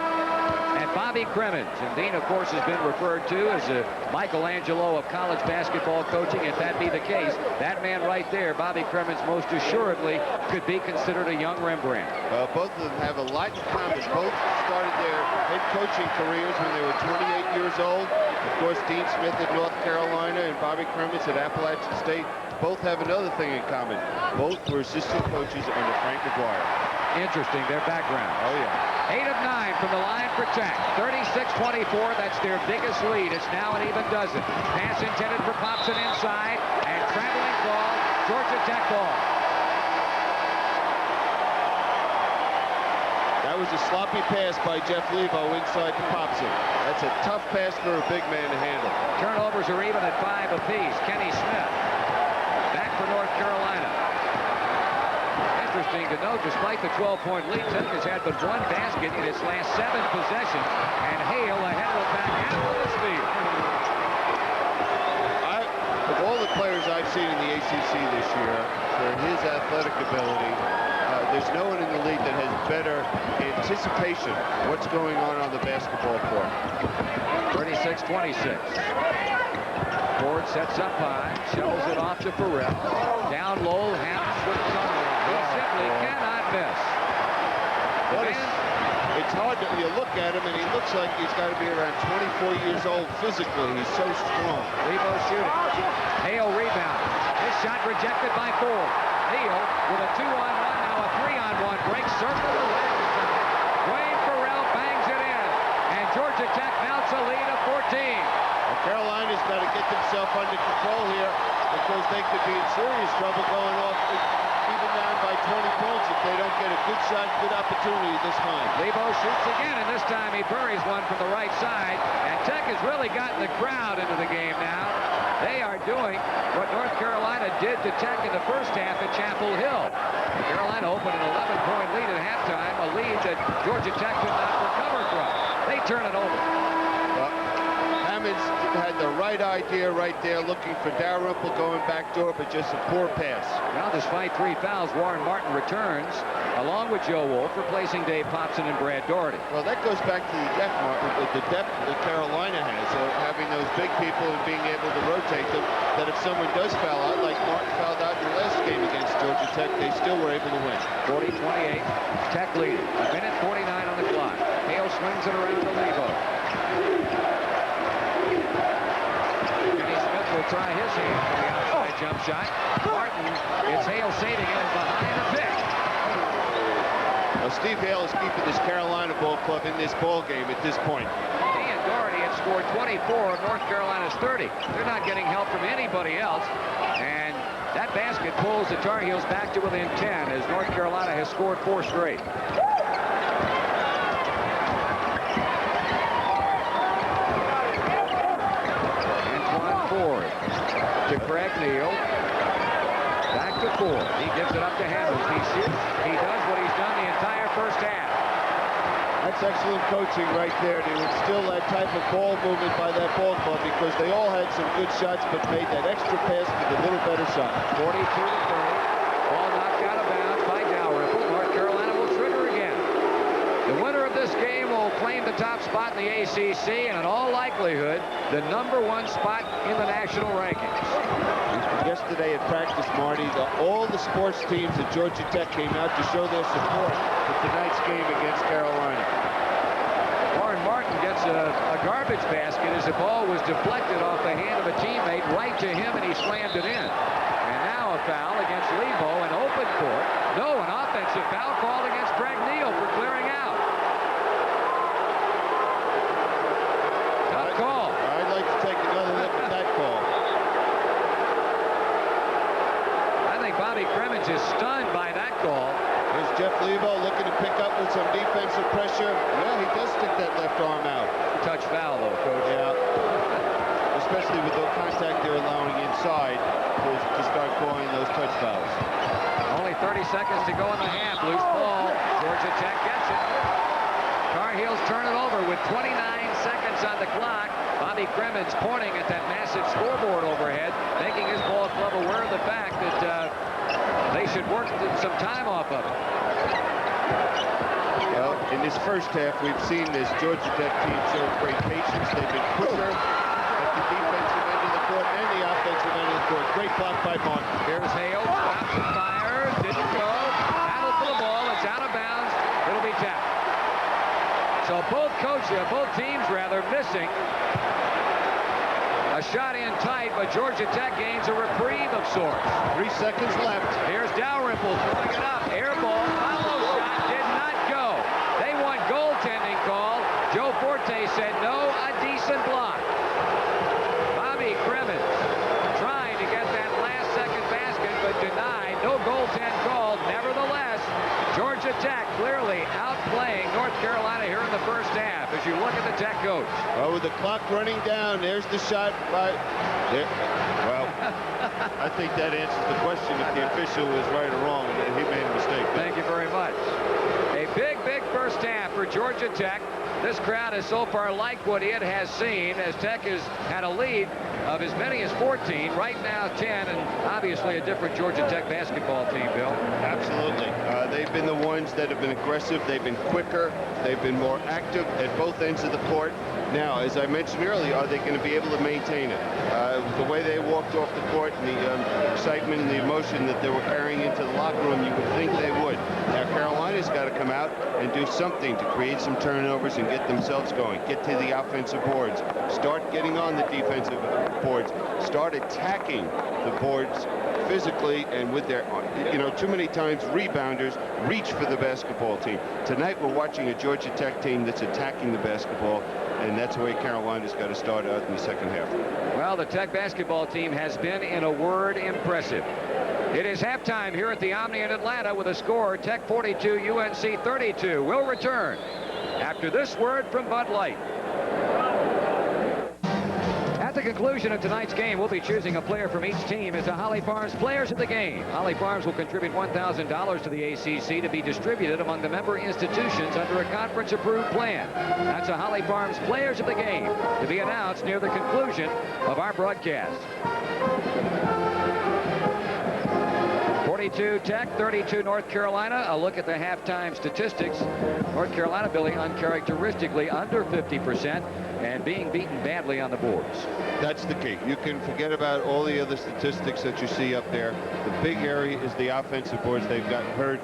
and Bobby Crimmins. And Dean, of course, has been referred to as a Michelangelo of college basketball coaching. If that be the case, that man right there, Bobby Crimmins, most assuredly could be considered a young Rembrandt. Both of them have a lot in common. Both started their head coaching careers when they were 28 years old. Of course, Dean Smith at North Carolina and Bobby Crimmins at Appalachian State both have another thing in common. Both were assistant coaches under Frank McGuire. Interesting, their background. Oh, yeah. 8 of 9 from the line for Tech. 36-24, that's their biggest lead. It's now an even dozen. Pass intended for Popson inside, and traveling ball, Georgia Tech ball. That was a sloppy pass by Jeff Levo inside to Popson. That's a tough pass for a big man to handle. Turnovers are even at 5 apiece. Kenny Smith back for North Carolina. Interesting to note, despite the 12-point lead, Tech has had but one basket in its last 7 possessions, and Hale ahead of the back half of the field. Of all the players I've seen in the ACC this year, for his athletic ability, there's no one in the league that has better anticipation of what's going on the basketball court. 36-26. Ford sets up high, shovels it off to Farrell. Down low, Hammonds with the tunnel. He simply cannot miss. It's hard to, you look at him and he looks like he's got to be around 24 years old physically. He's so strong. Lebo shooting. Hale rebound. His shot rejected by Ford. Neal with a 2-on-1, now a 3-on-1 break. Circle the leg. Dwayne Farrell bangs it in. And Georgia Tech mounts a lead of 14. Well, Carolina's got to get themselves under control here because they could be in serious trouble going off even down by 20 points if they don't get a good shot, good opportunity this time. Lebo shoots again, and this time he buries one from the right side. And Tech has really gotten the crowd into the game now. They are doing what North Carolina did to Tech in the first half at Chapel Hill. Carolina opened an 11-point lead at halftime, a lead that Georgia Tech could not recover from. They turn it over. Well, Hammonds had the right idea right there, looking for Dalrymple going back door, but just a poor pass. Now, despite 3 fouls, Warren Martin returns, along with Joe Wolf, replacing Dave Popson and Brad Doherty. Well, that goes back to the depth that Carolina has, having those big people and being able to rotate them, that if someone does foul out, like Martin fouled out in the last game against Georgia Tech, they still were able to win. 40-28, Tech leading. A minute 49 on the clock. Hale swings it around to Lebo. Kenny Smith will try his hand for the outside jump shot. Martin, it's Hale saving it behind the pick. Well, Steve Hale is keeping this Carolina ball club in this ball game at this point. He and Doherty have scored 24 of North Carolina's 30. They're not getting help from anybody else. And that basket pulls the Tar Heels back to within 10 as North Carolina has scored 4 straight. Antoine Ford to Craig Neal. Back to Ford. He gives it up to Hammonds. He shoots. He does what he's done the entire first half. That's excellent coaching right there to instill that type of ball movement by that ball club because they all had some good shots but made that extra pass with a little better shot. 42-30. Ball knocked out of bounds by Dalrymple. North Carolina will trigger again. The winner of this game will claim the top spot in the ACC and in all likelihood the #1 spot in the national rankings. Yesterday at practice, Marty, all the sports teams at Georgia Tech came out to show their support for tonight's game against Carolina. Warren Martin gets a garbage basket as the ball was deflected off the hand of a teammate right to him, and he slammed it in. And And now a foul against Lebo in open court. No, an offensive foul called against Greg Neal for clearing out. Tough call. I'd like to take another look at that call. I think Bobby Cremins is stunned by that call. Here's Jeff Lebo looking to pick up with some defensive pressure. Yeah, he does stick that left arm out. Touch foul, though, Coach. Yeah. Especially with the contact they're allowing inside to start calling those touch fouls. Only 30 seconds to go in the half. Loose ball. Georgia Tech gets it. Tar Heels turn it over with 29 seconds on the clock. Bobby Cremins pointing at that massive scoreboard overhead, making his ball club aware of the fact that they should work some time off of it. Well, in this first half, we've seen this Georgia Tech team show great patience. They've been quicker at the defensive end of the court and the offensive end of the court. Great block by Martin. Here's Hale, stops and fires, didn't go. Battle for the ball, it's out of bounds. It'll be tapped. So both teams missing. A shot in tight, but Georgia Tech gains a reprieve of sorts. 3 seconds left. Here's Dalrymple throwing it up. Air ball, follow shot, did not go. They want goaltending call. Joe Forte said no, a decent block. Bobby Cremins trying to get that last second basket, but denied. No goaltend called. Nevertheless, Georgia Tech clearly outplaying North Carolina here in the first half as you look at the Tech coach. Oh, with the clock running down, there's the shot by... Well, I think that answers the question if the official was right or wrong. He made a mistake. Thank you very much. A big first half for Georgia Tech. This crowd has so far liked what it has seen as Tech has had a lead of as many as 14, right now 10, and obviously a different Georgia Tech basketball team, Bill. Absolutely. They've been the ones that have been aggressive. They've been quicker. They've been more active at both ends of the court. Now, as I mentioned earlier, are they going to be able to maintain it? The way they walked off the court and the excitement and the emotion that they were carrying into the locker room, you would think they would. Now, Carolina's got to come out and do something to create some turnovers and get themselves going. Get to the offensive boards. Start getting on the defensive boards. Start attacking the boards physically and with their, too many times rebounders reach for the basketball team. Tonight we're watching a Georgia Tech team that's attacking the basketball, and that's the way Carolina's got to start out in the second half. Well, the Tech basketball team has been, in a word, impressive. It is halftime here at the Omni in Atlanta with a score, Tech 42, UNC 32. We'll return after this word from Bud Light. At the conclusion of tonight's game, we'll be choosing a player from each team as the Holly Farms Players of the Game. Holly Farms will contribute $1,000 to the ACC to be distributed among the member institutions under a conference-approved plan. That's a Holly Farms Players of the Game to be announced near the conclusion of our broadcast. 42 Tech, 32 North Carolina. A look at the halftime statistics. North Carolina, Billy, uncharacteristically under 50% and being beaten badly on the boards. That's the key. You can forget about all the other statistics that you see up there. The big area is the offensive boards. They've gotten hurt.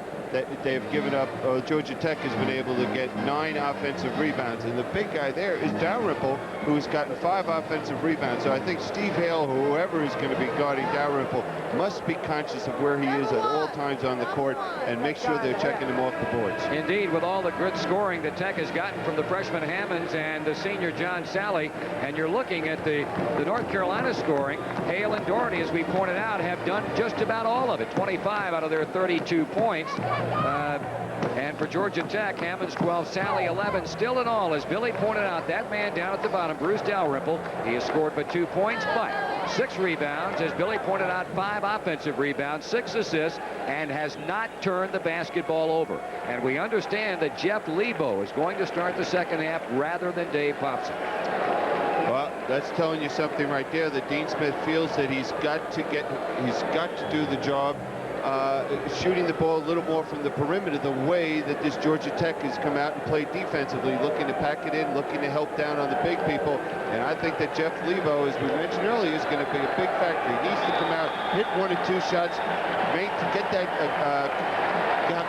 They've given up. Georgia Tech has been able to get 9 offensive rebounds, and the big guy there is Dalrymple, who's gotten 5 offensive rebounds. So I think Steve Hale, whoever is going to be guarding Dalrymple, must be conscious of where he is at all times on the court and make sure they're checking him off the boards. Indeed, with all the good scoring that Tech has gotten from the freshman Hammonds and the senior John Sally, and you're looking at the North Carolina scoring, Hale and Doherty, as we pointed out, have done just about all of it. 25 out of their 32 points. And for Georgia Tech, Hammonds 12, Sally 11. Still in all, as Billy pointed out, that man down at the bottom, Bruce Dalrymple, he has scored but 2 points, but 6 rebounds. As Billy pointed out, 5 offensive rebounds, 6 assists, and has not turned the basketball over. And we understand that Jeff Lebo is going to start the second half rather than Dave Popson. Well, that's telling you something right there, that Dean Smith feels that he's got to do the job shooting the ball a little more from the perimeter, the way that this Georgia Tech has come out and played defensively, looking to pack it in, looking to help down on the big people. And I think that Jeff Lebo, as we mentioned earlier, is going to be a big factor. He needs to come out, hit 1 or 2 shots, to get that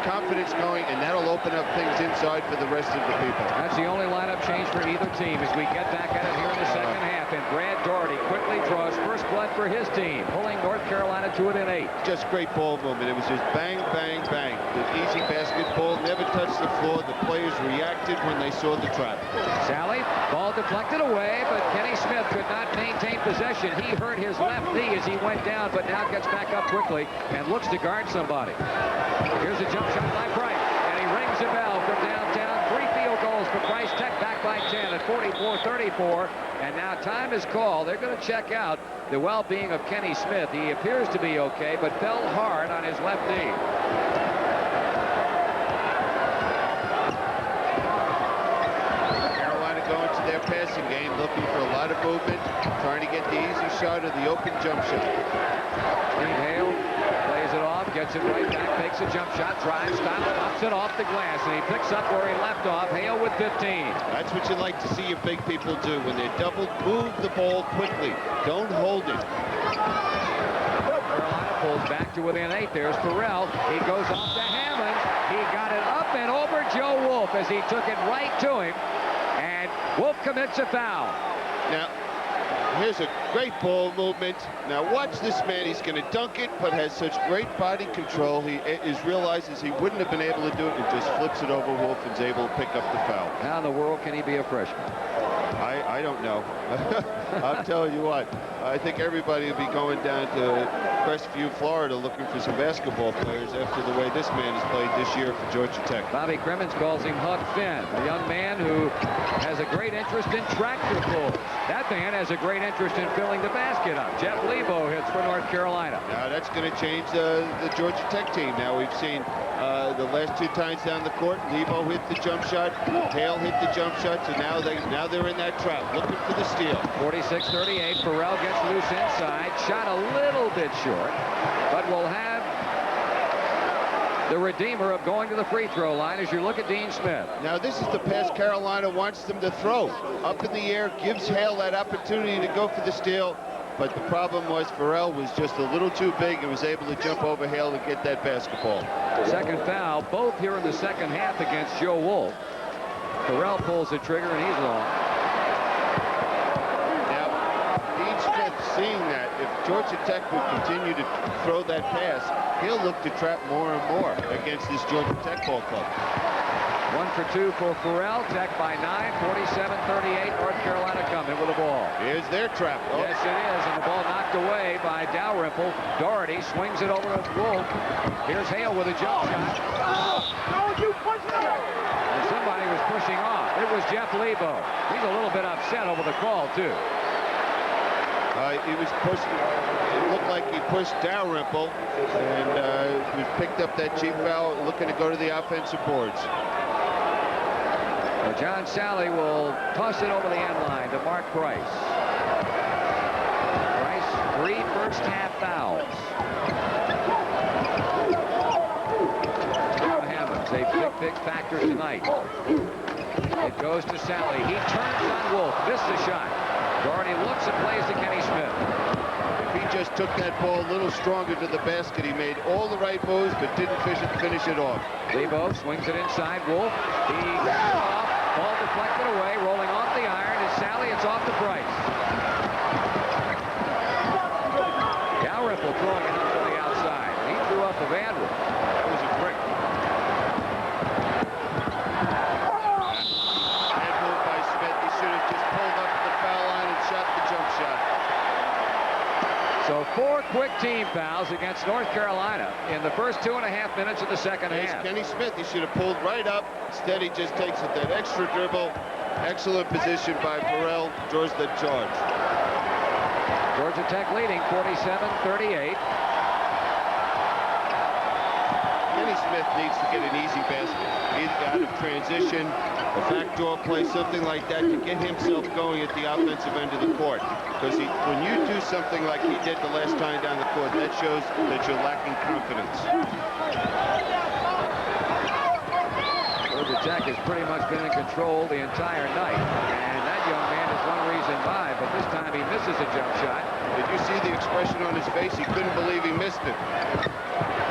confidence going, and that'll open up things inside for the rest of the people. That's the only lineup change for either team as we get back at it here in the second half. half, and Brad Daugherty quickly draws first blood for his team, pulling North Carolina to within 8. Just great ball movement. It was just bang, bang, bang. The easy basketball never touched the floor. The players reacted when they saw the trap. Sally, ball deflected away, but Kenny Smith could not maintain possession. He hurt his left knee as he went down, but now gets back up quickly and looks to guard somebody. Here's a jump shot by Price, and he rings a bell from downtown. 3 field goals for Price Tech, back by 10 at 44-34. And now time is called. They're going to check out the well-being of Kenny Smith. He appears to be okay, but fell hard on his left knee. Going to their passing game, looking for a lot of movement, trying to get the easy shot or the open jump shot. Steve Hale plays it off, gets it right back, takes a jump shot, drives, stops, pops it off the glass, and he picks up where he left off. Hale with 15. That's what you like to see your big people do. When they're doubled, move the ball quickly. Don't hold it. Carolina pulls back to within 8. There's Farrell. He goes off to Hammond. He got it up and over Joe Wolf as he took it right to him. And Wolf commits a foul. Now, here's a great ball movement. Now watch this man. He's going to dunk it, but has such great body control. He realizes he wouldn't have been able to do it and just flips it over Wolf and is able to pick up the foul. How in the world can he be a freshman? I don't know. I'll tell you what. I think everybody will be going down to Crestview, Florida, looking for some basketball players after the way this man has played this year for Georgia Tech. Bobby Crimmins calls him Huck Finn, a young man who has a great interest in tractor pulls. That man has a great interest in filling the basket up. Jeff Lebo hits for North Carolina. Now that's going to change the Georgia Tech team. Now we've seen the last 2 times down the court, Lebo hit the jump shot, Hale hit the jump shot, so now they're in that trap, looking for the steal. 46-38, Farrell gets loose inside, shot a little bit short, but will have the redeemer of going to the free throw line as you look at Dean Smith. Now this is the pass Carolina wants them to throw. Up in the air, gives Hale that opportunity to go for the steal. But the problem was Farrell was just a little too big and was able to jump over Hale to get that basketball. Second foul, both here in the second half against Joe Wolf. Farrell pulls the trigger and he's long. Now, Dean Smith seeing that if Georgia Tech would continue to throw that pass, he'll look to trap more and more against this Georgia Tech ball club. 1 for 2 for Farrell. Tech by 9, 47-38. North Carolina coming with the ball. Here's their trap. Oh. Yes, it is, and the ball knocked away by Dalrymple. Doherty swings it over to Wolf. Here's Hale with a jump shot. And somebody was pushing off. It was Jeff Lebo. He's a little bit upset over the call, too. He was pushed. It looked like he pushed Dalrymple, and he picked up that cheap foul, looking to go to the offensive boards. Well, John Sally will toss it over the end line to Mark Price. Price, 3 first half fouls. Now Hammonds, a big factor tonight. It goes to Sally. He turns on Wolf, missed the shot. Doherty looks and plays to Kenny Smith. If he just took that ball a little stronger to the basket, he made all the right moves, but didn't finish it off. Lebo swings it inside. Wolf, he gets it off. Ball deflected away, rolling off the iron. It's Sally, it's off to Price. Dalrymple throwing it up to the outside. He threw up a bad one. That was a trick. Bad move by Smith. He should have just pulled up at the foul line and shot the jump shot. So 4 quick team fouls against North Carolina in the first 2.5 minutes of the second half. Kenny Smith, he should have pulled right up. Instead, he just takes it that extra dribble. Excellent position by Farrell. Draws the charge. Georgia Tech leading 47-38. Kenny Smith needs to get an easy basket. Either out of transition, a backdoor play, something like that to get himself going at the offensive end of the court. Because when you do something like he did the last time down the court, that shows that you're lacking confidence. Georgia Tech has pretty much been in control the entire night. And that young man is one reason why, but this time he misses a jump shot. Did you see the expression on his face? He couldn't believe he missed it.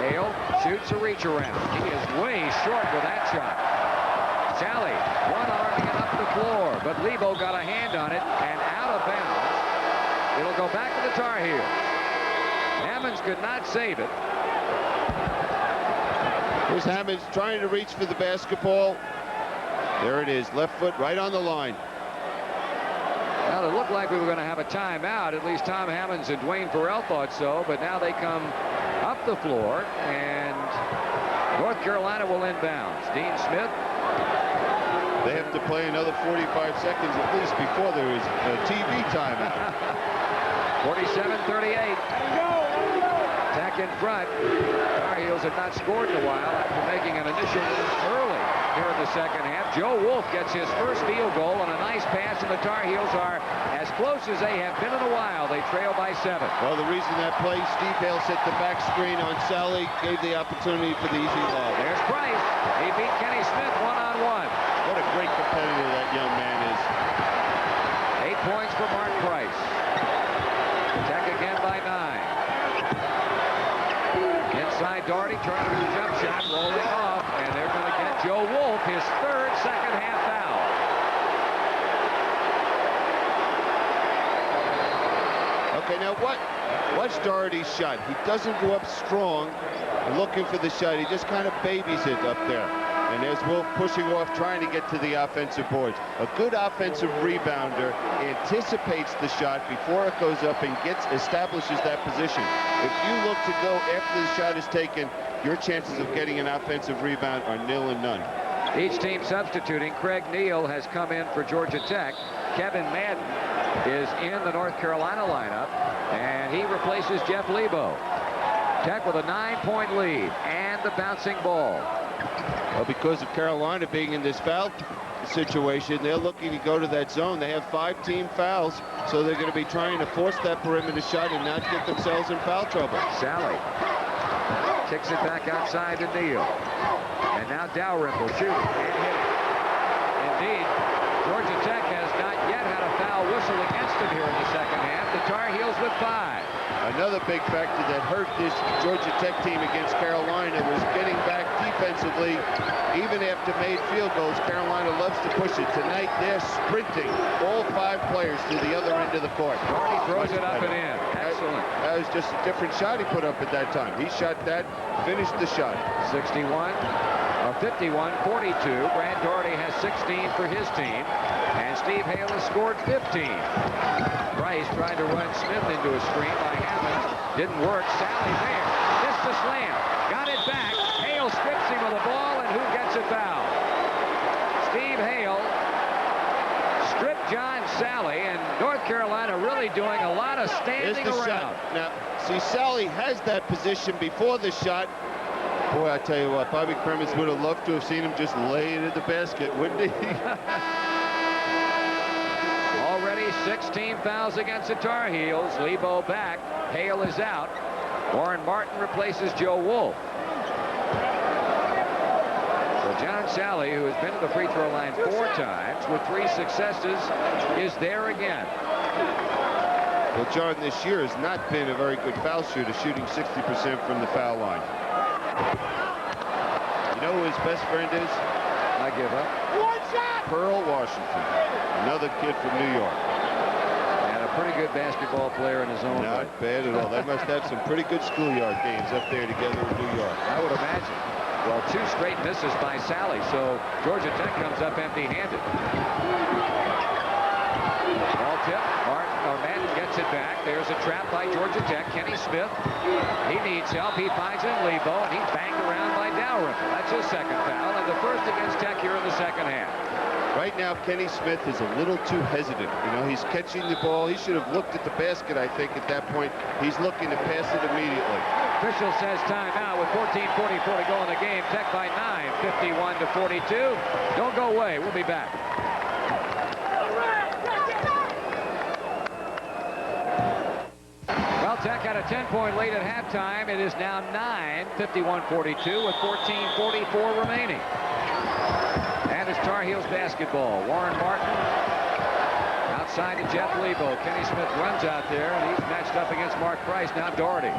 Hale shoots a reach around. He is way short with that shot. Sally, one-arming it up the floor, but Lebo got a hand on it and out of bounds. It'll go back to the Tar Heels. Hammonds could not save it. Here's Hammonds trying to reach for the basketball. There it is, left foot right on the line. Well, it looked like we were going to have a timeout. At least Tom Hammonds and Dwayne Farrell thought so. But now they come up the floor, and North Carolina will inbound. Dean Smith. They have to play another 45 seconds at least before there is a TV timeout. 47-38. Tech in front. Tar Heels have not scored in a while after making an initial early here in the second half. Joe Wolf gets his first field goal on a nice pass, and the Tar Heels are as close as they have been in a while. They trail by 7. Well, the reason that play, Steve Hale set the back screen on Sally, gave the opportunity for the easy lob. There's Price. He beat Kenny Smith one-on-one. What a great competitor that young man is. 8 points for Mark Price. Tech again by 9. Inside Doherty, turning to the jump shot, rolling off, and they're going to get Joe Wolf his third second half foul. Okay, now what's Doherty's shot? He doesn't go up strong looking for the shot. He just kind of babies it up there. And there's Wolf pushing off, trying to get to the offensive boards. A good offensive rebounder anticipates the shot before it goes up and establishes that position. If you look to go after the shot is taken, your chances of getting an offensive rebound are nil and none. Each team substituting. Craig Neal has come in for Georgia Tech. Kevin Madden is in the North Carolina lineup, and he replaces Jeff Lebo. Tech with a 9-point lead and the bouncing ball. Well, because of Carolina being in this foul situation, they're looking to go to that zone. They have 5 team fouls, so they're going to be trying to force that perimeter shot and not get themselves in foul trouble. Sally kicks it back outside to Neal. And now Dalrymple shooting and hitting. Indeed, Georgia Tech has not yet had a foul whistle against them here in the second half. The Tar Heels with 5. Another big factor that hurt this Georgia Tech team against Carolina was getting back defensively. Even after made field goals, Carolina loves to push it. Tonight, they're sprinting all 5 players to the other end of the court. Doherty throws it up and in. Excellent. That was just a different shot he put up at that time. He shot that, finished the shot. 51-42. Brad Doherty has 16 for his team, and Steve Hale has scored 15. Price tried to run Smith into a screen by Hammonds. Didn't work. Sally there. Missed the slam. Got it back. Hale strips him of the ball, and who gets it fouled? Steve Hale stripped John Sally, and North Carolina really doing a lot of standing around. Shot. Now, see, Sally has that position before the shot. Boy, I tell you what, Bobby Cremins would have loved to have seen him just lay it in the basket, wouldn't he? Already 16 fouls against the Tar Heels. Lebo back. Hale is out. Warren Martin replaces Joe Wolf. So John Sally, who has been to the free throw line 4 times with 3 successes, is there again. Well, John this year has not been a very good foul shooter, shooting 60% from the foul line. You know who his best friend is? I give up. Pearl Washington, another kid from New York. And a pretty good basketball player in his own right. Not bad at all. They must have some pretty good schoolyard games up there together in New York. I would imagine. Well, 2 straight misses by Sally, so Georgia Tech comes up empty-handed. Ball tip. Madden gets it back. There's a trap by Georgia Tech. Kenny Smith. He needs help. He finds it in Lebo, and he's banged around by Dalrymple. That's his second foul, and the first against Tech here in the second half. Right now, Kenny Smith is a little too hesitant. You know, he's catching the ball. He should have looked at the basket, I think, at that point. He's looking to pass it immediately. Official says timeout with 14:44 to go in the game. Tech by 9, 51-42. Don't go away. We'll be back. Well, Tech had a 10-point lead at halftime. It is now 9, 51-42 with 14:44 remaining. And it's Tar Heels basketball. Warren Martin outside to Jeff Lebo. Kenny Smith runs out there, and he's matched up against Mark Price. Now Doherty.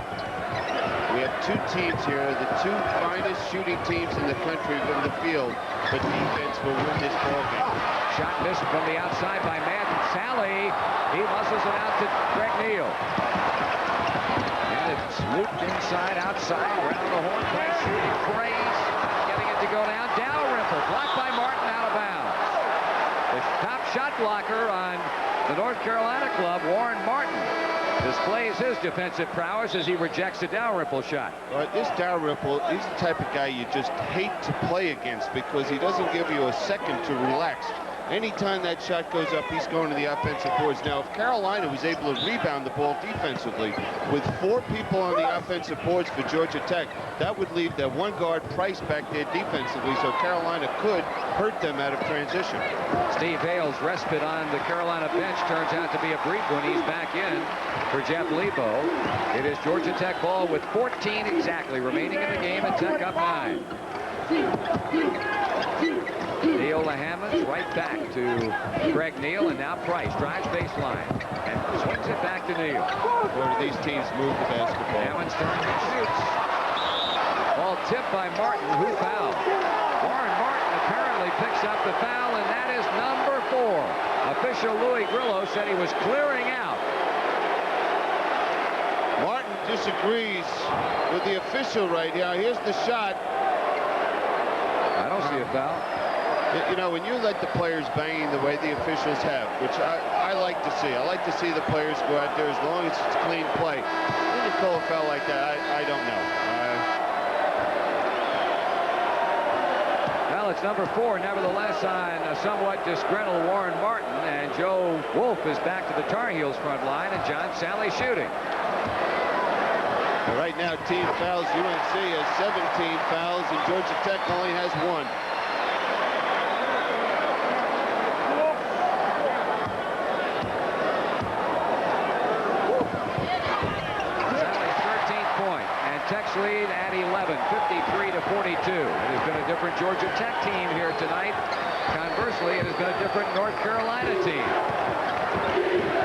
We have 2 teams here, the 2 finest shooting teams in the country from the field, but defense will win this ballgame. Shot missed from the outside by Madden. Sally, he muscles it out to Greg Neal. And it's looped inside, outside, around the horn by shooting Praise. Getting it to go down. Dalrymple, blocked by Martin, out of bounds. The top shot blocker on the North Carolina club, Warren Martin, displays his defensive prowess as he rejects a Dalrymple shot. This Dalrymple, he's the type of guy you just hate to play against because he doesn't give you a second to relax. Anytime that shot goes up, he's going to the offensive boards. Now, if Carolina was able to rebound the ball defensively with 4 people on the offensive boards for Georgia Tech, that would leave that one guard Price back there defensively, so Carolina could hurt them out of transition. Steve Hale's respite on the Carolina bench turns out to be a brief one. He's back in for Jeff Lebo. It is Georgia Tech ball with 14 exactly remaining in the game, and Tech up 9. Neal to Hammonds, right back to Greg Neal, and now Price drives baseline and swings it back to Neal. Where do these teams move the basketball? Hammonds turns and shoots. Ball tipped by Martin, who fouled. Warren Martin apparently picks up the foul, and that is number 4. Official Louis Grillo said he was clearing out. Martin disagrees with the official right here. Here's the shot. I don't see a foul. You know, when you let the players banging the way the officials have, which I like to see. I like to see the players go out there as long as it's clean play. When you call a foul like that, I don't know. Well, it's number 4, nevertheless, on a somewhat disgruntled Warren Martin, and Joe Wolf is back to the Tar Heels front line, and John Sally shooting. Right now, team fouls. UNC has 17 fouls, and Georgia Tech only has 1. Tech's lead at 11, 53-42. It has been a different Georgia Tech team here tonight. Conversely, it has been a different North Carolina team.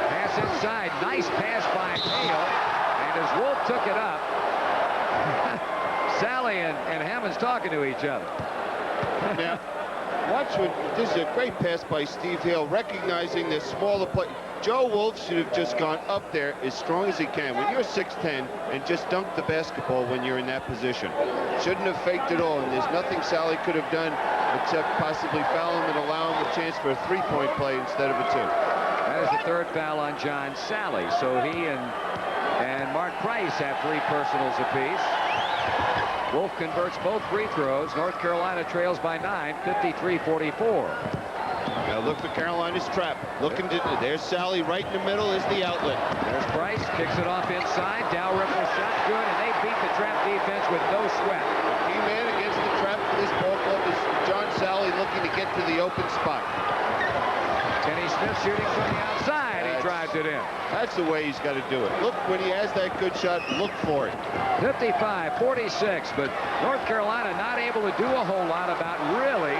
Pass inside, nice pass by Neal, and as Wolf took it up, Sally and Hammonds talking to each other. Now, watch what this is a great pass by Steve Hale, recognizing the smaller play. Joe Wolf should have just gone up there as strong as he can. When you're 6'10", and just dunk the basketball when you're in that position. Shouldn't have faked it all, and there's nothing Sally could have done except possibly foul him and allow him a chance for a 3-point play instead of a 2. That is the 3rd foul on John Sally. So he and Mark Price have 3 personals apiece. Wolf converts both free throws. North Carolina trails by 9, 53-44. Now look for Carolina's trap. There's Sally right in the middle is the outlet. There's Price, kicks it off inside. Dalrymple shot good, and they beat the trap defense with no sweat. The key man against the trap for this ball club is John Sally looking to get to the open spot. Kenny Smith shooting from the outside. He drives it in. That's the way he's got to do it. Look, when he has that good shot, look for it. 55-46, but North Carolina not able to do a whole lot about really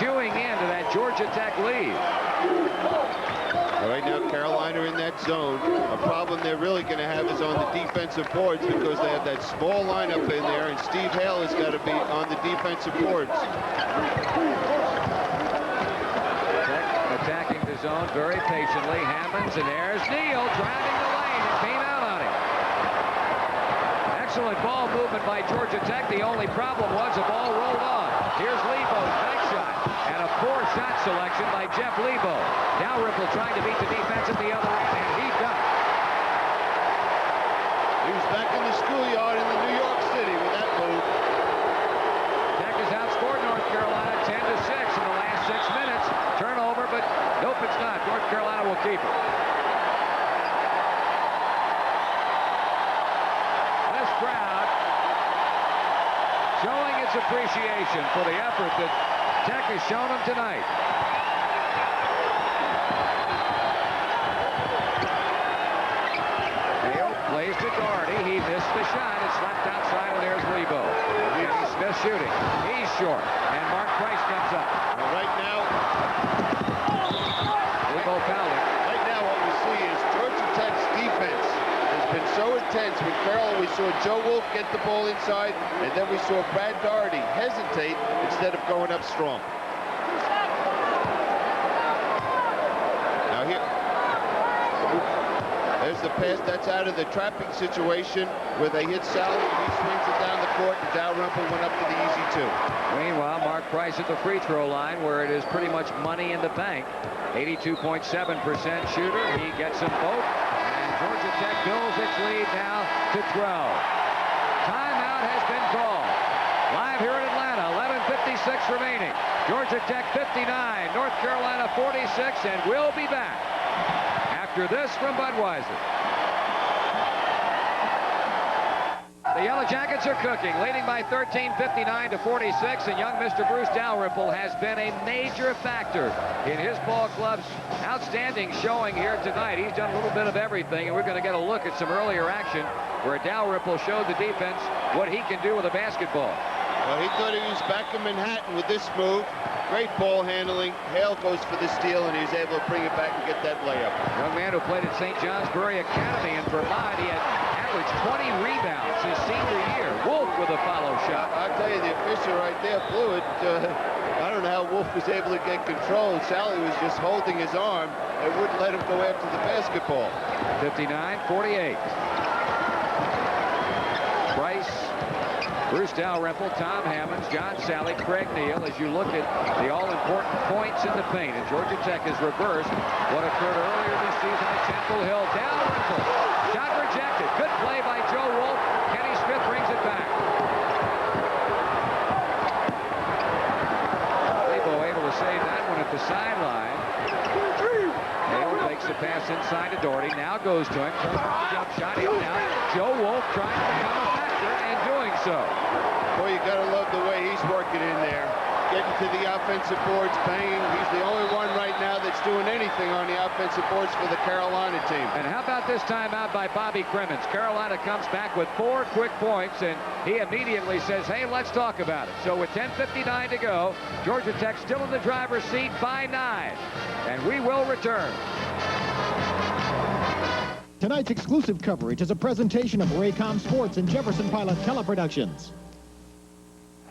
chewing into that Georgia Tech lead. Right now, Carolina in that zone. A problem they're really going to have is on the defensive boards because they have that small lineup in there, and Steve Hale has got to be on the defensive boards. Tech attacking the zone very patiently. Hammonds, and there's Neal driving the lane and came out on him. Excellent ball movement by Georgia Tech. The only problem was the ball rolled on. Here's Lebo's next shot, and a poor shot selection by Jeff Lebo. Dalrymple trying to beat the defense at the other end, and he does. He was back in the schoolyard in the New York City with that move. Tech has outscored North Carolina 10-6 in the last 6 minutes. Turnover, but nope, it's not. North Carolina will keep it. This crowd showing its appreciation for the effort that Tech has shown them tonight. Neal plays to Doherty. He missed the shot. It's left outside, and there's Lebo. And Smith shooting. He's short, and Mark Price comes up. Well, right now, Lebo fouled him. right now what we see is Georgia Tech's defense has been so intense. With Carroll, we saw Joe Wolf get the ball inside, and then we saw Brad Doherty hesitate instead of going up strong. the pass. That's out of the trapping situation where they hit Sally. He swings it down the court, and Dalrymple went up to the easy two. Meanwhile, Mark Price at the free throw line, where it is pretty much money in the bank. 82.7% shooter. He gets them both. And Georgia Tech builds its lead now to 12. Timeout has been called. Live here in Atlanta, 11:56 remaining. Georgia Tech 59, North Carolina 46, and we'll be back after this from Budweiser. The Yellow Jackets are cooking, leading by 13, 59 to 46, and young Mr. Bruce Dalrymple has been a major factor in his ball club's outstanding showing here tonight. He's done a little bit of everything, and we're going to get a look at some earlier action where Dalrymple showed the defense what he can do with a basketball. Well, he thought he was back in Manhattan with this move. Great ball handling. Hale goes for the steal, and he's able to bring it back and get that layup. Young man who played at St. Johnsbury Academy in Vermont. He had averaged 20 rebounds his senior year. Wolf with a follow shot. I'll tell you, the official right there blew it. I don't know how Wolf was able to get control. Sally was just holding his arm and wouldn't let him go after the basketball. 59-48. Price, Bruce Dalrymple, Tom Hammonds, John Sally, Craig Neal, as you look at the all-important points in the paint. And Georgia Tech has reversed what occurred earlier this season at Temple Hill. Dalrymple, shot rejected. Good play by Joe Wolf. Kenny Smith brings it back. Lebo able to save that one at the sideline. Hale takes the pass inside to Doherty. Now goes to him. Turns on the jump shot. He'll now. Joe Wolf trying to become a factor and doing so. Boy, you got to love the way he's working in there. Getting to the offensive boards, banging. He's the only one right now that's doing anything on the offensive boards for the Carolina team. And how about this timeout by Bobby Crimmins? Carolina comes back with 4 quick points, and he immediately says, hey, let's talk about it. So with 10:59 to go, Georgia Tech still in the driver's seat by 9. And we will return. Tonight's exclusive coverage is a presentation of Raycom Sports and Jefferson Pilot Teleproductions.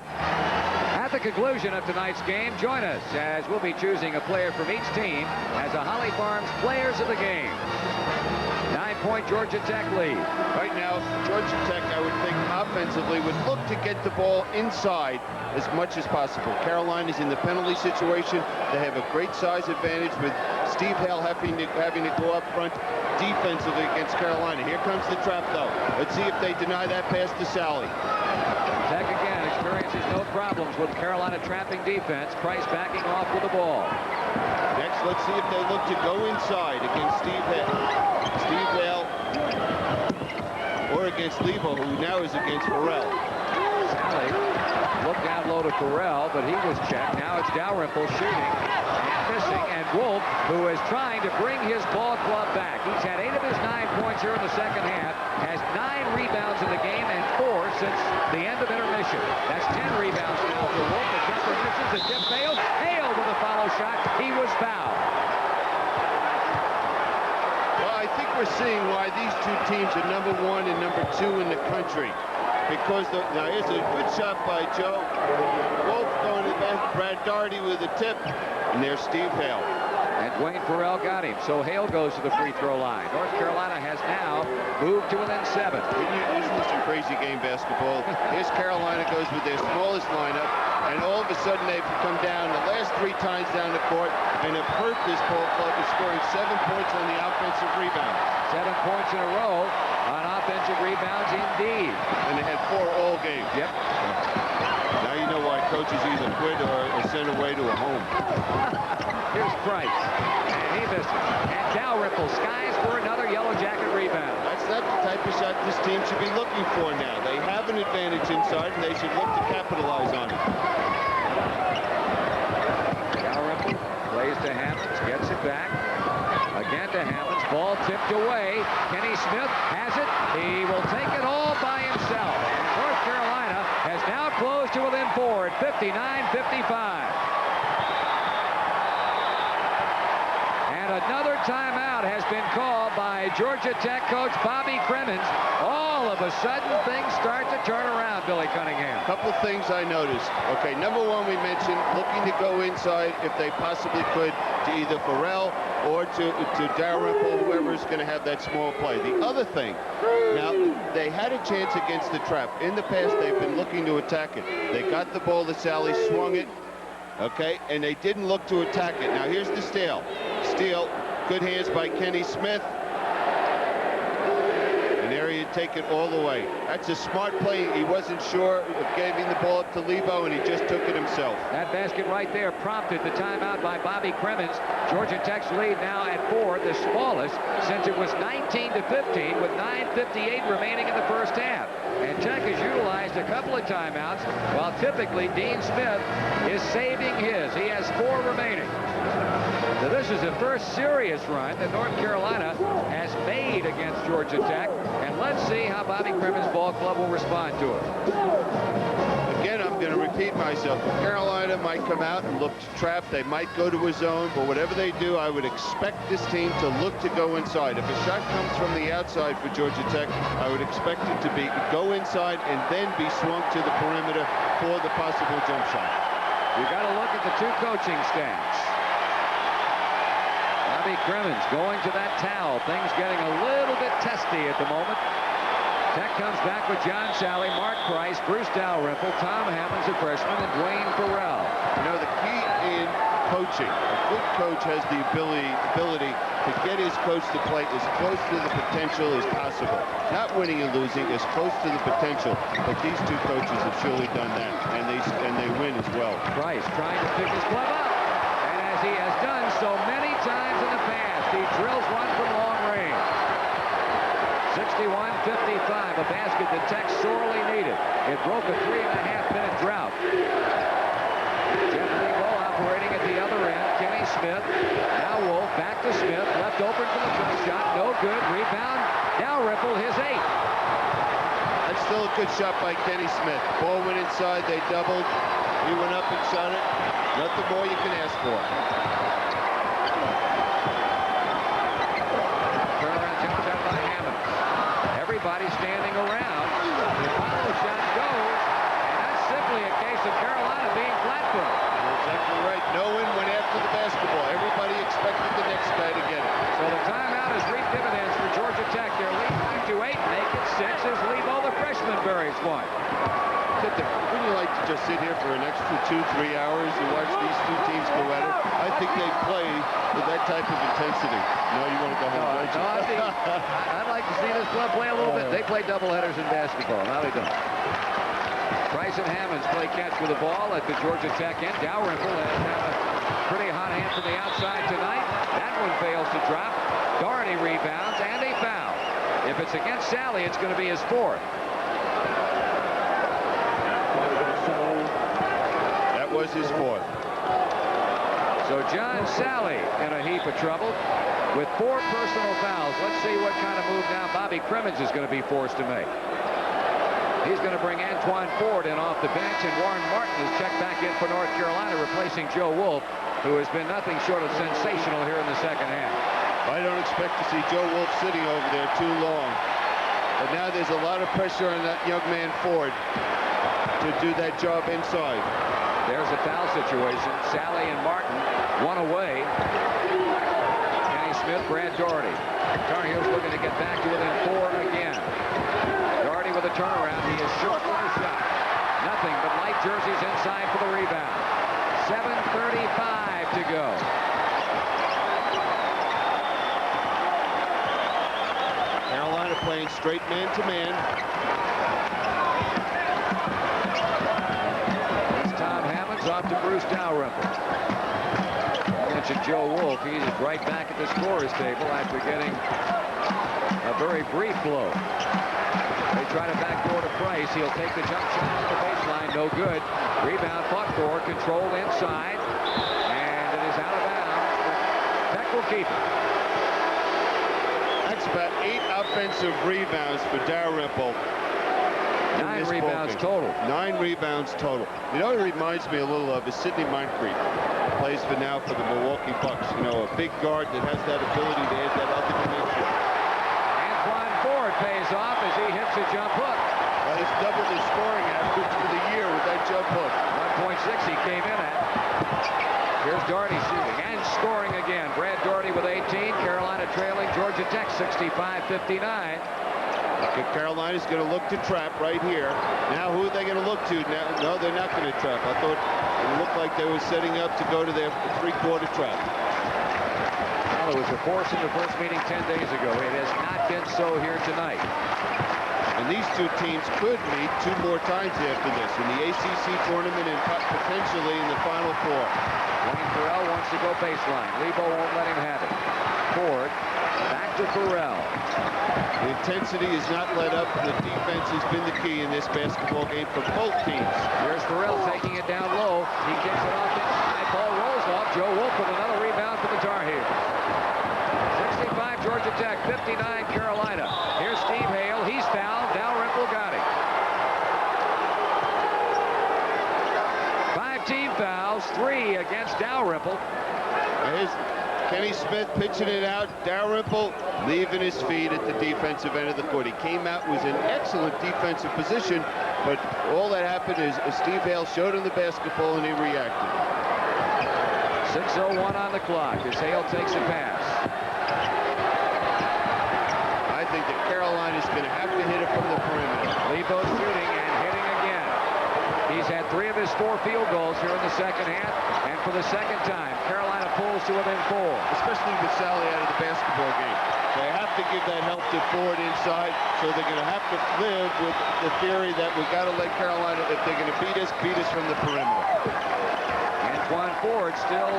At the conclusion of tonight's game, join us as we'll be choosing a player from each team as a Holly Farms Players of the Game. 9-point Georgia Tech lead. Right now, Georgia Tech, I would think, offensively would look to get the ball inside as much as possible. Carolina's in the penalty situation. They have a great size advantage with Steve Hale having to go up front defensively against Carolina. Here comes the trap, though. Let's see if they deny that pass to Sally. Tech again experiences no problems with Carolina trapping defense. Price backing off with the ball. Next, let's see if they look to go inside against Steve Hale. Steve Hale, or against Lebo, who now is against Farrell. Sally looked down low to Farrell, but he was checked. Now it's Dalrymple shooting and missing, and Wolf, who is trying to bring his ball club back. He's had 8 of his 9 points here in the second half, has 9 rebounds in the game and 4 since the end of intermission. That's 10 rebounds now for Wolf. The jumper misses, the tip fails. Hale with a follow shot. He was fouled. Well, I think we're seeing why these two teams are number 1 and number 2 in the country. Because now here's a good shot by Joe. Wolf going to the bench. Brad Doherty with a tip. And there's Steve Hale. And Dwayne Farrell got him. So Hale goes to the free throw line. North Carolina has now moved to within 7. Isn't this some crazy game basketball? Here's Carolina goes with their smallest lineup. And all of a sudden they've come down the last 3 times down the court and have hurt this ball club with scoring 7 points on the offensive rebound. 7 points in a row on offensive rebounds indeed. And they had 4 all game. Yep. Now you know why coaches either quit or send away to a home. Here's Price. And he misses. And Dalrymple skies for another Yellow Jacket rebound. That's not the type of shot this team should be looking for now. They have an advantage inside, and they should look to capitalize on it. Dalrymple plays to Hammonds, gets it back. Again to Hammonds. Ball tipped away. Kenny Smith has it. He will take it all by himself. And North Carolina has now closed to within 4 at 59-55. Another timeout has been called by Georgia Tech coach Bobby Crimmins. All of a sudden, things start to turn around, Billy Cunningham. A couple things I noticed. Okay, number 1, we mentioned looking to go inside if they possibly could to either Farrell or to Dalrymple, whoever's going to have that small play. The other thing, now, they had a chance against the trap. In the past, they've been looking to attack it. They got the ball to Sally, swung it, okay, and they didn't look to attack it. Now, here's the steal. Steal, good hands by Kenny Smith. And there he'd take it all the way. That's a smart play. He wasn't sure of giving the ball up to Lebo, and he just took it himself. That basket right there prompted the timeout by Bobby Cremins. Georgia Tech's lead now at 4, the smallest since it was 19-15 with 9:58 remaining in the first half. And Tech has utilized a couple of timeouts, while typically Dean Smith is saving his. He has 4 remaining. So this is the first serious run that North Carolina has made against Georgia Tech. And let's see how Bobby Cremins' ball club will respond to it. Again, I'm going to repeat myself. Carolina might come out and look to trap. They might go to a zone, but whatever they do, I would expect this team to look to go inside. If a shot comes from the outside for Georgia Tech, I would expect it to be go inside and then be swung to the perimeter for the possible jump shot. We've got to look at the 2 coaching staffs. Bobby Cremins going to that towel. Things getting a little bit testy at the moment. Tech comes back with John Sally, Mark Price, Bruce Dalrymple, Tom Hammonds, a freshman, and Dwayne Farrell. You know, the key in coaching, a good coach has the ability to get his coach to play as close to the potential as possible. Not winning and losing, as close to the potential. But these 2 coaches have surely done that, and they win as well. Price trying to pick his club up. And as he has done so many times in the past, he drills one from long range. 61-55, a basket that Tech sorely needed. It broke a 3.5-minute drought. Jeff Lebo operating at the other end. Kenny Smith. Now Wolf back to Smith. Left open for the jump shot. No good. Rebound. Dalrymple, his 8th. That's still a good shot by Kenny Smith. Ball went inside. They doubled. He went up and shot it. Nothing more you can ask for. Turnaround jump shot by Hammond. Everybody standing around. The follow shot goes. And that's simply a case of Carolina being flat-footed. You're exactly right. No one went after the basketball. Everybody expected the next guy to get it. So the timeout has reaped dividends for Georgia Tech. Their lead back to 8. Make it 6 as Lebo, the freshman, buries one. Wouldn't you like to just sit here for an extra 2-3 hours and watch these 2 teams go at it? I think they play with that type of intensity. No, you want to go home, don't you? No, I'd like to see this club play a little bit. They play doubleheaders in basketball. Now they don't. Price and Hammonds play catch with the ball at the Georgia Tech end. Dalrymple has had a pretty hot hand from the outside tonight. That one fails to drop. Doherty rebounds, and a foul. If it's against Sally, it's going to be his 4th. That was his 4th. So John Sally in a heap of trouble with 4 personal fouls. Let's see what kind of move now Bobby Cremins is going to be forced to make. He's going to bring Antoine Ford in off the bench, and Warren Martin is checked back in for North Carolina, replacing Joe Wolf, who has been nothing short of sensational here in the second half. I don't expect to see Joe Wolf sitting over there too long. But now there's a lot of pressure on that young man Ford to do that job inside. There's a foul situation. Sally and Martin, 1 away. Kenny Smith, Brad Doherty. Tar Heels looking to get back to within 4 again. Doherty with a turnaround. He is short with a shot. Nothing but light jerseys inside for the rebound. 7:35 to go. Carolina playing straight man-to-man. Off to Bruce Dalrymple. I mentioned Joe Wolf. He's right back at the scorer's table after getting a very brief blow. They try to backdoor to Price. He'll take the jump shot at the baseline. No good. Rebound fought for. Controlled inside. And it is out of bounds. Tech will keep it. That's about 8 offensive rebounds for Dalrymple. 9 rebounds total. 9 rebounds total. You know what it reminds me a little of is Sidney Moncrief. Plays for now for the Milwaukee Bucks. You know, a big guard that has that ability to add that other dimension. Antoine Ford pays off as he hits a jump hook. Well, he's doubled his scoring average for the year with that jump hook. 1.6 he came in at. Here's Doherty shooting and scoring again. Brad Doherty with 18. Carolina trailing Georgia Tech 65-59. Carolina's going to look to trap right here. Now who are they going to look to? Now, no, they're not going to trap. I thought it looked like they were setting up to go to their three-quarter trap. Well, it was a force in the first meeting 10 days ago. It has not been so here tonight. And these two teams could meet 2 more times after this in the ACC tournament and potentially in the Final Four. Wayne Farrell wants to go baseline. Lebo won't let him have it. Ford back to Farrell. The intensity is not let up. The defense has been the key in this basketball game for both teams. Here's Farrell taking it down low. He kicks it off inside. Ball rolls off. Joe Wolf with another rebound for the Tar Heels. 65 Georgia Tech, 59 Carolina. Here's Steve Hale. He's fouled. Dalrymple got him. 5 team fouls, 3 against Dalrymple. Here's Kenny Smith pitching it out. Dalrymple leaving his feet at the defensive end of the court. He came out, was in excellent defensive position, but all that happened is Steve Hale showed him the basketball and he reacted. 6:01 on the clock as Hale takes a pass. I think that Carolina's going to have to hit it from the perimeter. Lebo shooting and hitting again. He's had 3 of his 4 field goals here in the second half, and for the second time, Carolina pulls to within 4. Especially with Sally out of the basketball game. They have to give that help to Ford inside, so they're going to have to live with the theory that we've got to let Carolina, if they're going to beat us from the perimeter. Antoine Ford still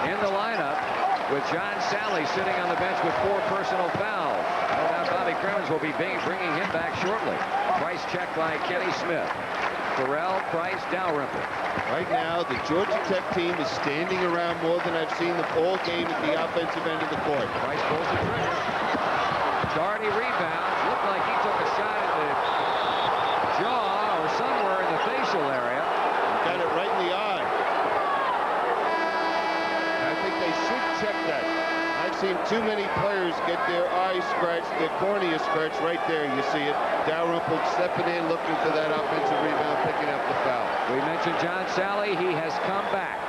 in the lineup with John Sally sitting on the bench with 4 personal fouls. No doubt Bobby Cremins will be bringing him back shortly. Price checked by Kenny Smith. Farrell, Price, Dalrymple. Right now, the Georgia Tech team is standing around more than I've seen them all game at the offensive end of the court. Price pulls the trigger. Doherty rebounds. Looked like he took a shot at the jaw or somewhere in the facial area. Got it right in the eye. I think they should check that. I've seen too many players get their eyes scratched, their cornea scratched right there. You see it. Dalrymple stepping in, looking for that offensive rebound, picking up the foul. We mentioned John Sally. He has come back.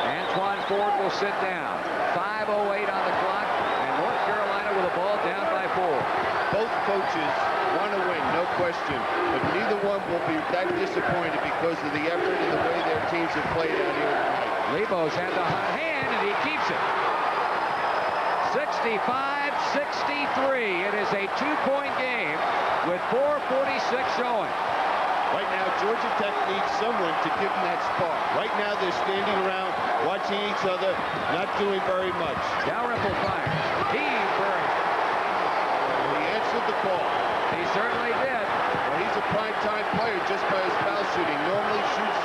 Antoine Ford will sit down. 5:08 on the clock, and North Carolina with a ball down by 4. Both coaches want to win, no question, but neither one will be that disappointed because of the effort and the way their teams have played out here tonight. Lebo's had the hot hand, and he keeps it. 65-63. It is a 2-point game with 4:46 showing. Right now, Georgia Tech needs someone to give them that spark. Right now, they're standing around, watching each other, not doing very much. Dalrymple fires. He buried. He answered the call. He certainly did. Well, he's a prime-time player just by his foul shooting. Normally shoots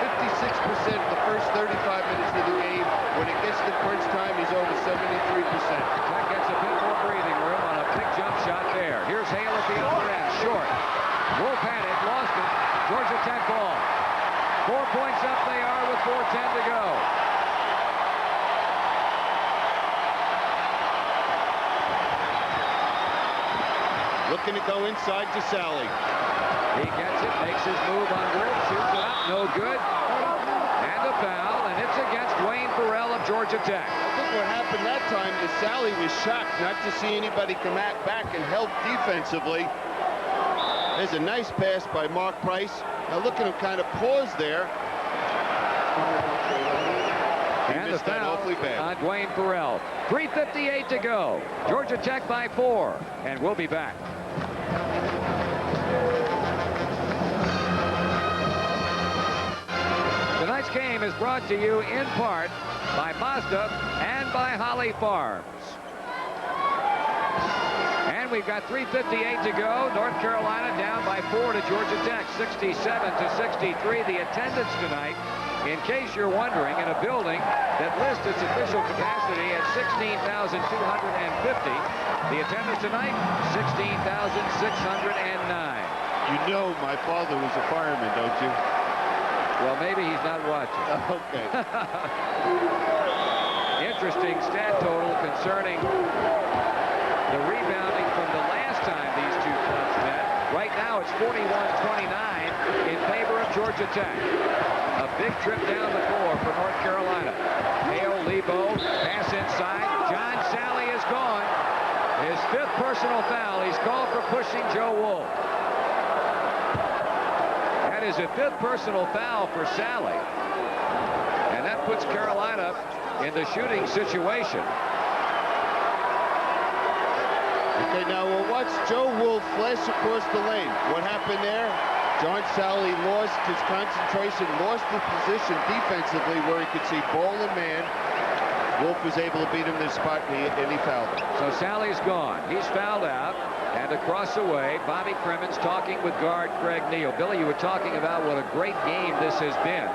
56% the first 35 minutes of the game. When it gets to crunch time, he's over 73%. Tech gets a bit more breathing room on a big jump shot there. Here's Hale at the other end. Short. Wolf had it, lost it. Georgia Tech ball. 4 points up they are with 4:10 to go. Looking to go inside to Sally. He gets it, makes his move on Wolf, shoots it up, no good. And a foul, and it's against Wayne Farrell of Georgia Tech. I think what happened that time is Sally was shocked not to see anybody come back and help defensively. There's a nice pass by Mark Price. Now look at him kind of pause there. And the foul on Dwayne Farrell. 3:58 to go. Georgia Tech by 4. And we'll be back. Tonight's game is brought to you in part by Mazda and by Holly Farms. And we've got 3:58 to go. North Carolina down by 4 to Georgia Tech, 67-63. The attendance tonight, in case you're wondering, in a building that lists its official capacity at 16,250. The attendance tonight, 16,609. You know my father was a fireman, don't you? Well, maybe he's not watching. Okay. Interesting stat total concerning the rebounding from the last time these two clubs met. Right now, now it's 41-29 in favor of Georgia Tech. A big trip down the floor for North Carolina. Hale, Lebo, pass inside. John Salley is gone. His 5th personal foul. He's called for pushing Joe Wolf. That is a 5th personal foul for Salley. And that puts Carolina in the shooting situation. Okay, now we'll watch Joe Wolf flash across the lane. What happened there? John Salley lost his concentration, lost his position defensively where he could see ball and man. Wolf was able to beat him in the spot, and he fouled him. So Salley's gone. He's fouled out. And across the way, Bobby Crimmins talking with guard Craig Neal. Billy, you were talking about what a great game this has been.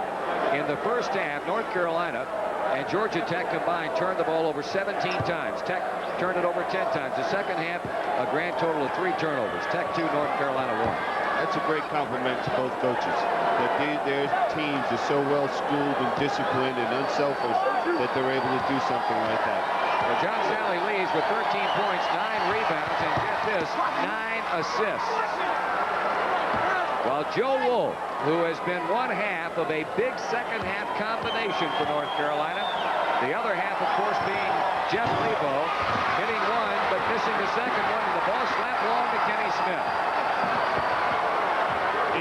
In the first half, North Carolina and Georgia Tech combined turned the ball over 17 times. Tech turned it over 10 times. The second half, a grand total of 3 turnovers. Tech 2, North Carolina 1. That's a great compliment to both coaches. That their teams are so well schooled and disciplined and unselfish that they're able to do something like that. Well, John Salley leads with 13 points, 9 rebounds, and get this, 9 assists. While Joe Wolf, who has been one half of a big second half combination for North Carolina, the other half, of course, being Jeff Lebo, hitting one but missing the second one, and the ball slapped long to Kenny Smith.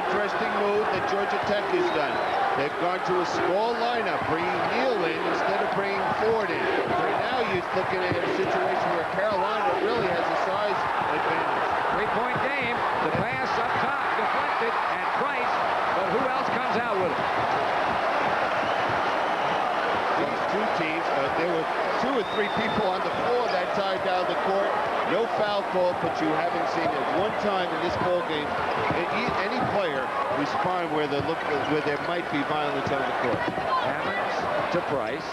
Interesting move that Georgia Tech has done. They've gone to a small lineup, bringing Neal in instead of bringing Ford in. Right now you're looking at a situation where Carolina really has a size advantage. 3-point game. The pass up top, deflected, and Price, but who else comes out with it? These two teams, there were 2 or 3 people on the floor that time down the court. No foul call, but you haven't seen it one time in this ball game. Any player respond where there might be violence on the court. Hammonds to Price.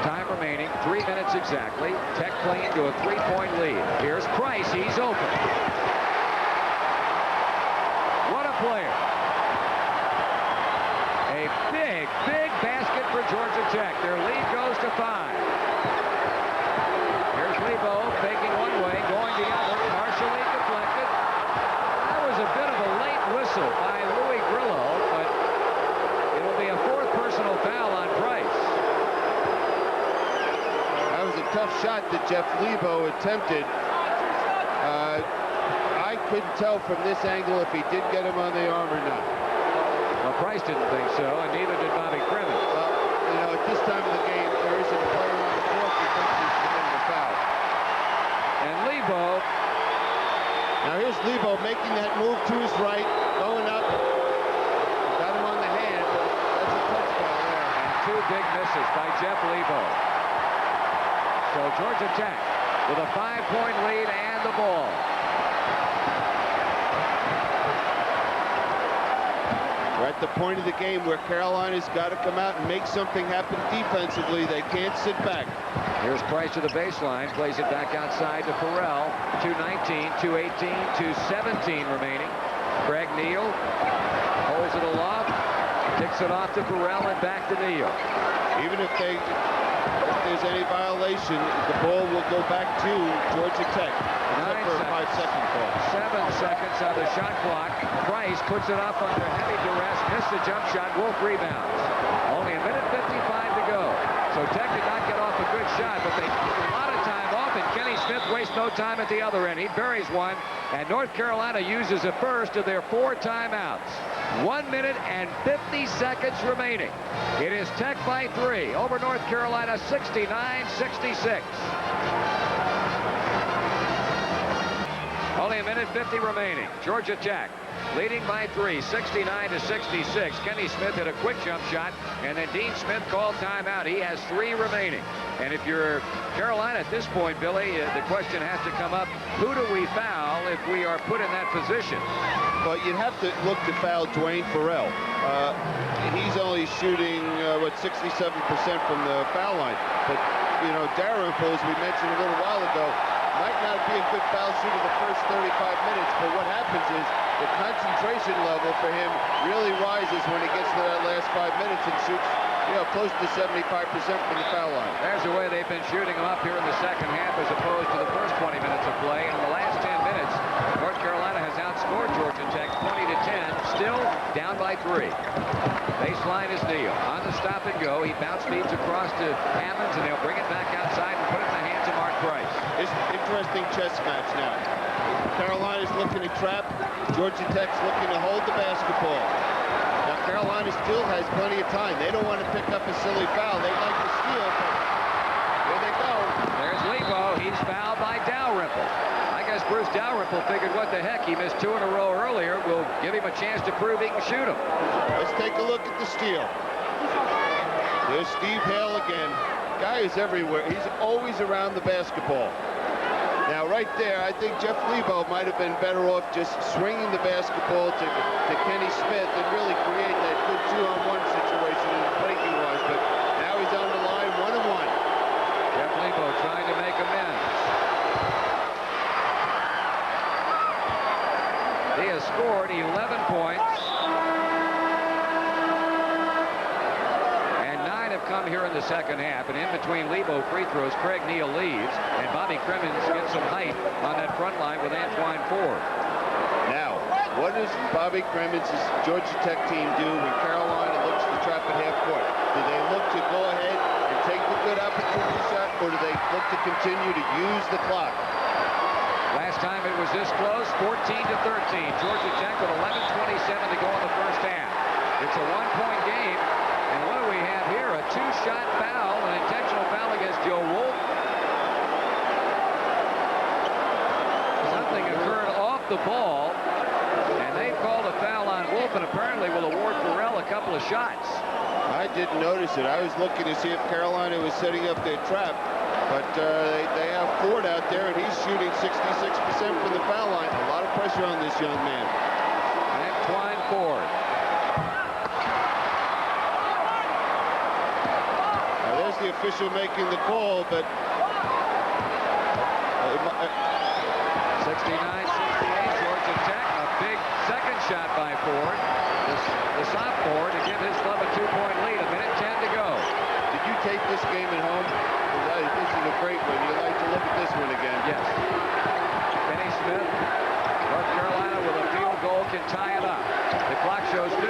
Time remaining, 3 minutes exactly. Tech playing to a 3-point lead. Here's Price. He's open. What a player. A big, big basket for Georgia Tech. Their lead goes to 5. Here's Lebo faking one way, going the other, partially deflected. That was a bit of a late whistle by Louis Grillo, but it'll be a 4th personal foul on Price. That was a tough shot that Jeff Lebo attempted. I couldn't tell from this angle if he did get him on the arm or not. Well, Price didn't think so, and neither did Bobby Crimmins. Well, you know, at this time of the game, there isn't a player on the court who thinks he's committing a foul. And Lebo. Now here's Lebo making that move to his right, going up. Got him on the hand. That's a touchdown there. And 2 big misses by Jeff Lebo. So Georgia Tech with a 5-point lead and the ball. We're at the point of the game where Carolina's got to come out and make something happen defensively. They can't sit back. Here's Price to the baseline, plays it back outside to Farrell. 2:19, 2:18, 2:17 remaining. Craig Neal holds it aloft, kicks it off to Farrell and back to Neal. Even if there's any violation, the ball will go back to Georgia Tech. 9 for a seconds. 5-second call. 7 seconds on the shot clock. Price puts it up under heavy duress, missed the jump shot. Wolf rebounds. Only a minute 55 to go. So Tech did not get off a good shot, but they took a lot of time off, and Kenny Smith wastes no time at the other end. He buries one, and North Carolina uses the first of their 4 timeouts. 1 minute and 50 seconds remaining. It is Tech by 3 over North Carolina, 69-66. Only a minute 50 remaining. Georgia Tech leading by 3, 69-66. Kenny Smith hit a quick jump shot, and then Dean Smith called timeout. He has 3 remaining. And if you're Carolina at this point, Billy, the question has to come up, who do we foul if we are put in that position? But you'd have to look to foul Dwayne Farrell. He's only shooting, 67% from the foul line. But, you know, Dalrymple, as we mentioned a little while ago, might not be a good foul shooter the first 35 minutes, but what happens is the concentration level for him really rises when he gets to that last 5 minutes and shoots, you know, close to 75% from the foul line. There's the way they've been shooting him up here in the second half as opposed to the first 20 minutes of play. And in the last 10 minutes, North Carolina has outscored Georgia by 3. Baseline is Neal. On the stop and go, he bounce speeds across to Hammonds, and they'll bring it back outside and put it in the hands of Mark Price. It's an interesting chess match now. Carolina's looking to trap. Georgia Tech's looking to hold the basketball. Now, Carolina still has plenty of time. They don't want to pick up a silly foul. They like to steal, but here they go. There's Lebo. He's fouled by Dalrymple. I guess Bruce Dalrymple figured, what the heck, he missed 2 in a row earlier. We'll give him a chance to prove he can shoot them. Let's take a look at the steal. There's Steve Hale again. Guy is everywhere. He's always around the basketball. Now, right there, I think Jeff Lebo might have been better off just swinging the basketball to Kenny Smith and really create that good 2-on-1 situation in the breaking-wise. But now he's on the line, 1-on-1. Jeff Lebo trying to make amends. He has scored 11 points. And 9 have come here in the second half. And in between Lebo free throws, Craig Neal leaves. And Bobby Crimmins gets some height on that front line with Antoine Ford. Now, what does Bobby Crimmins' Georgia Tech team do when Carolina looks to trap at half court? Do they look to go ahead and take the good opportunity shot, or do they look to continue to use the clock? Last time it was this close, 14-13. Georgia Tech with 11:27 to go in the first half. It's a 1-point game. And what do we have here? A 2-shot foul, an intentional foul against Joe Wolf. Something occurred off the ball, and they called a foul on Wolf, and apparently will award Burrell a couple of shots. I didn't notice it. I was looking to see if Carolina was setting up their trap, but they have Ford out there, and he's shooting 66% from the foul line. A lot of pressure on this young man. Antoine Ford. Now, there's the official making the call, but 69-68, Georgia Tech. A big second shot by Ford. The sophomore to give his club a 2-point lead. 1:10 to go. did you take this game at home? This is a great one. You'd like to look at this one again. Yes. Kenny Smith, North Carolina with a field goal can tie it up. The clock shows 57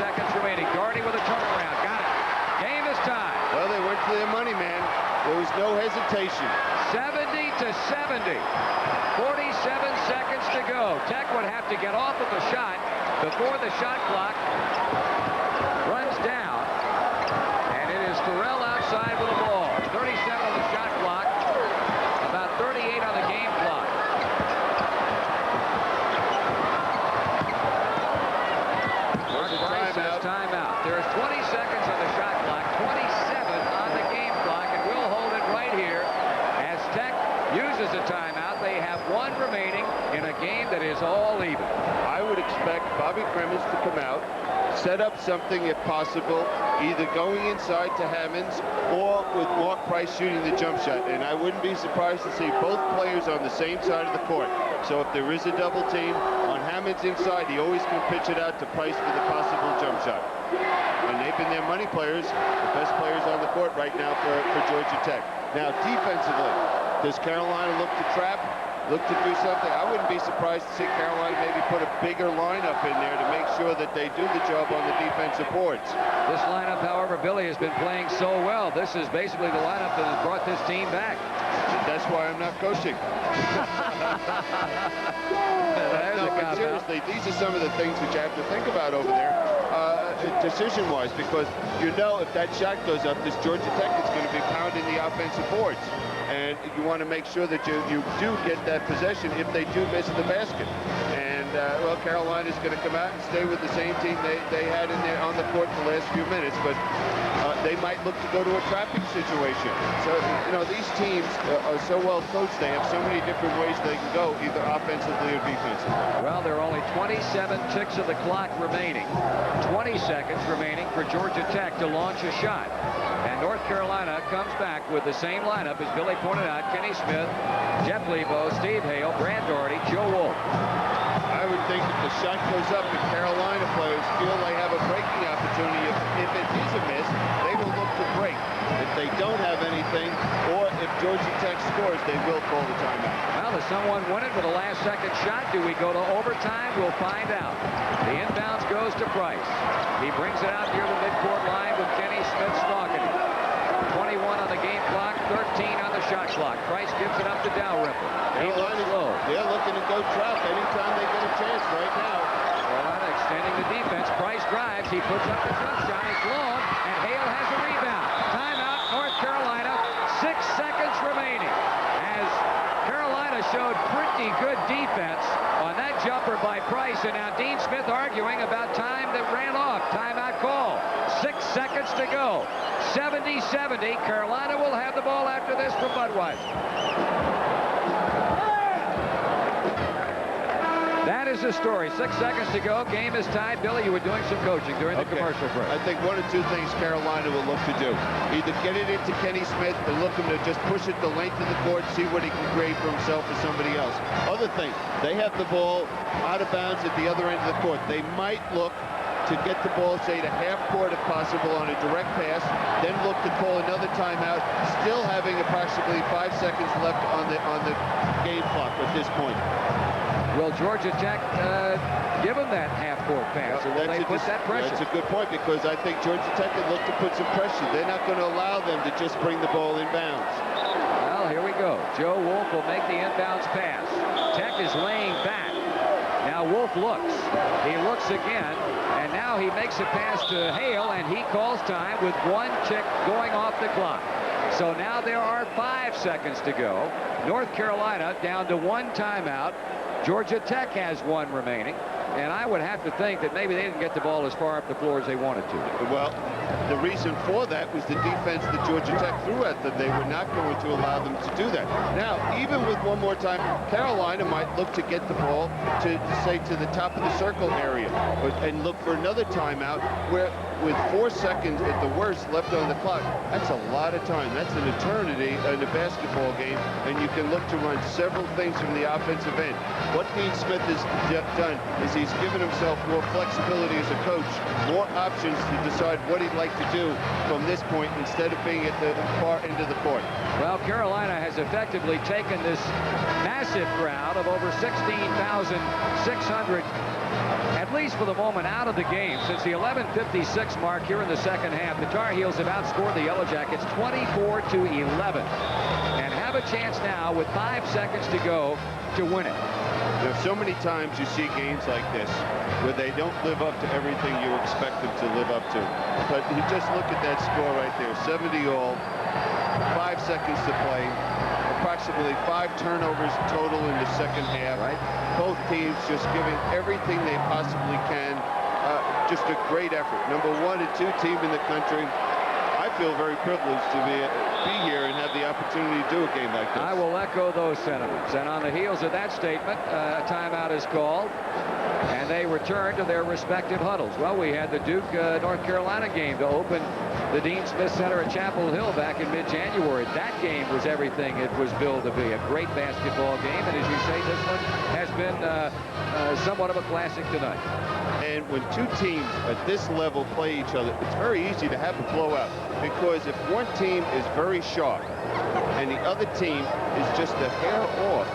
seconds remaining. Gardy with a turnaround. Got it. Game is tied. Well, they went to their money, man. There was no hesitation. 70-70. 47 seconds to go. Tech would have to get off of a shot before the shot clock runs down. And it is Terrell outside with the ball. 37 on the shot clock. About 38 on the game clock. Mark Price says timeout. There's 20 seconds on the shot clock, 27 on the game clock, and we'll hold it right here as Tech uses a timeout. They have 1 remaining in a game that is all even. I would expect Bobby Crimmins to come out, set up something if possible, either going inside to Hammonds or with Mark Price shooting the jump shot. And I wouldn't be surprised to see both players on the same side of the court. So if there is a double team on Hammonds inside, he always can pitch it out to Price for the possible jump shot. And they've been their money players, the best players on the court right now for Georgia Tech. Now defensively, does Carolina look to trap? Look to do something? I wouldn't be surprised to see Carolina maybe put a bigger lineup in there to make sure that they do the job on the defensive boards. This lineup, however, Billy has been playing so well. This is basically the lineup that has brought this team back. That's why I'm not coaching. No, but seriously, these are some of the things that you have to think about over there, decision-wise, because you know if that shot goes up, this Georgia Tech is going to be pounding the offensive boards. And you want to make sure that you do get that possession if they do miss the basket. And, well, Carolina's going to come out and stay with the same team they had in there on the court the last few minutes. But they might look to go to a trapping situation. So, you know, these teams are so well coached. They have so many different ways they can go, either offensively or defensively. Well, there are only 27 ticks of the clock remaining. 20 seconds remaining for Georgia Tech to launch a shot. And North Carolina comes back with the same lineup as Billy pointed out. Kenny Smith, Jeff Lebo, Steve Hale, Brad Daugherty, Joe Wolf. I would think if the shot goes up and Carolina players feel they have a breaking opportunity, if it is a miss, they will look to break. If they don't have anything, or if Georgia Tech scores, they will call the timeout. Well, does someone win it with a last-second shot? Do we go to overtime? We'll find out. The inbounds goes to Price. He brings it out near the midcourt line with Kenny Smith stalking him. 21 on the game clock, 13 on the shot clock. Price gives it up to Dalrymple. He looks low. They're looking to go trap anytime they get a chance right now. Carolina extending the defense. Price drives. He puts up the jump shot. It's long, and Hale has a rebound. Timeout, North Carolina. 6 seconds remaining. As Carolina showed pretty good defense on that jumper by Price, and now Dean Smith arguing about time that ran off. Timeout call. 6 seconds to go. 70-70. Carolina will have the ball after this from Budweiser. That is the story. 6 seconds to go. Game is tied. Billy, you were doing some coaching during the commercial break. I think one or two things Carolina will look to do. Either get it into Kenny Smith and look him to just push it the length of the court, see what he can create for himself or somebody else. Other thing, they have the ball out of bounds at the other end of the court. They might look to get the ball, say, to half court if possible on a direct pass, then look to call another timeout, still having approximately 5 seconds left on the game clock at this point. Will Georgia Tech give them that half-court pass, or will they put that pressure? That's a good point, because I think Georgia Tech can look to put some pressure. They're not going to allow them to just bring the ball in bounds. Well, here we go. Joe Wolf will make the inbounds pass. Tech is laying back. Now Wolf looks. He looks again, and now he makes a pass to Hale, and he calls time with 1 tick going off the clock. So now there are 5 seconds to go. North Carolina down to 1 timeout. Georgia Tech has 1 remaining, and I would have to think that maybe they didn't get the ball as far up the floor as they wanted to. Well, the reason for that was the defense that Georgia Tech threw at them. They were not going to allow them to do that. Now, even with 1 more time, Carolina might look to get the ball to say, to the top of the circle area, and look for another timeout where, with 4 seconds at the worst left on the clock, that's a lot of time. That's an eternity in a basketball game, and you can look to run several things from the offensive end. What Dean Smith has done is he's given himself more flexibility as a coach, more options to decide what he'd like to do from this point instead of being at the far end of the court. Well, Carolina has effectively taken this massive crowd of over 16,600, at least for the moment, out of the game since the 11:56 mark here in the second half. The Tar Heels have outscored the Yellow Jackets 24-11 and have a chance now with 5 seconds to go to win it. Now, so many times you see games like this where they don't live up to everything you expect them to live up to. But you just look at that score right there, 70 all, 5 seconds to play, approximately 5 turnovers total in the second half. Right. Both teams just giving everything they possibly can. Just a great effort. Number 1 and 2 team in the country. I feel very privileged to be here and have the opportunity to do a game like this. I will echo those sentiments. And on the heels of that statement, a timeout is called, and they return to their respective huddles. Well, we had the Duke North Carolina game to open the Dean Smith Center at Chapel Hill back in mid-January. That game was everything it was billed to be, a great basketball game. And as you say, this one has been somewhat of a classic tonight. And when 2 teams at this level play each other, it's very easy to have a blowout, because if one team is very sharp and the other team is just a hair off,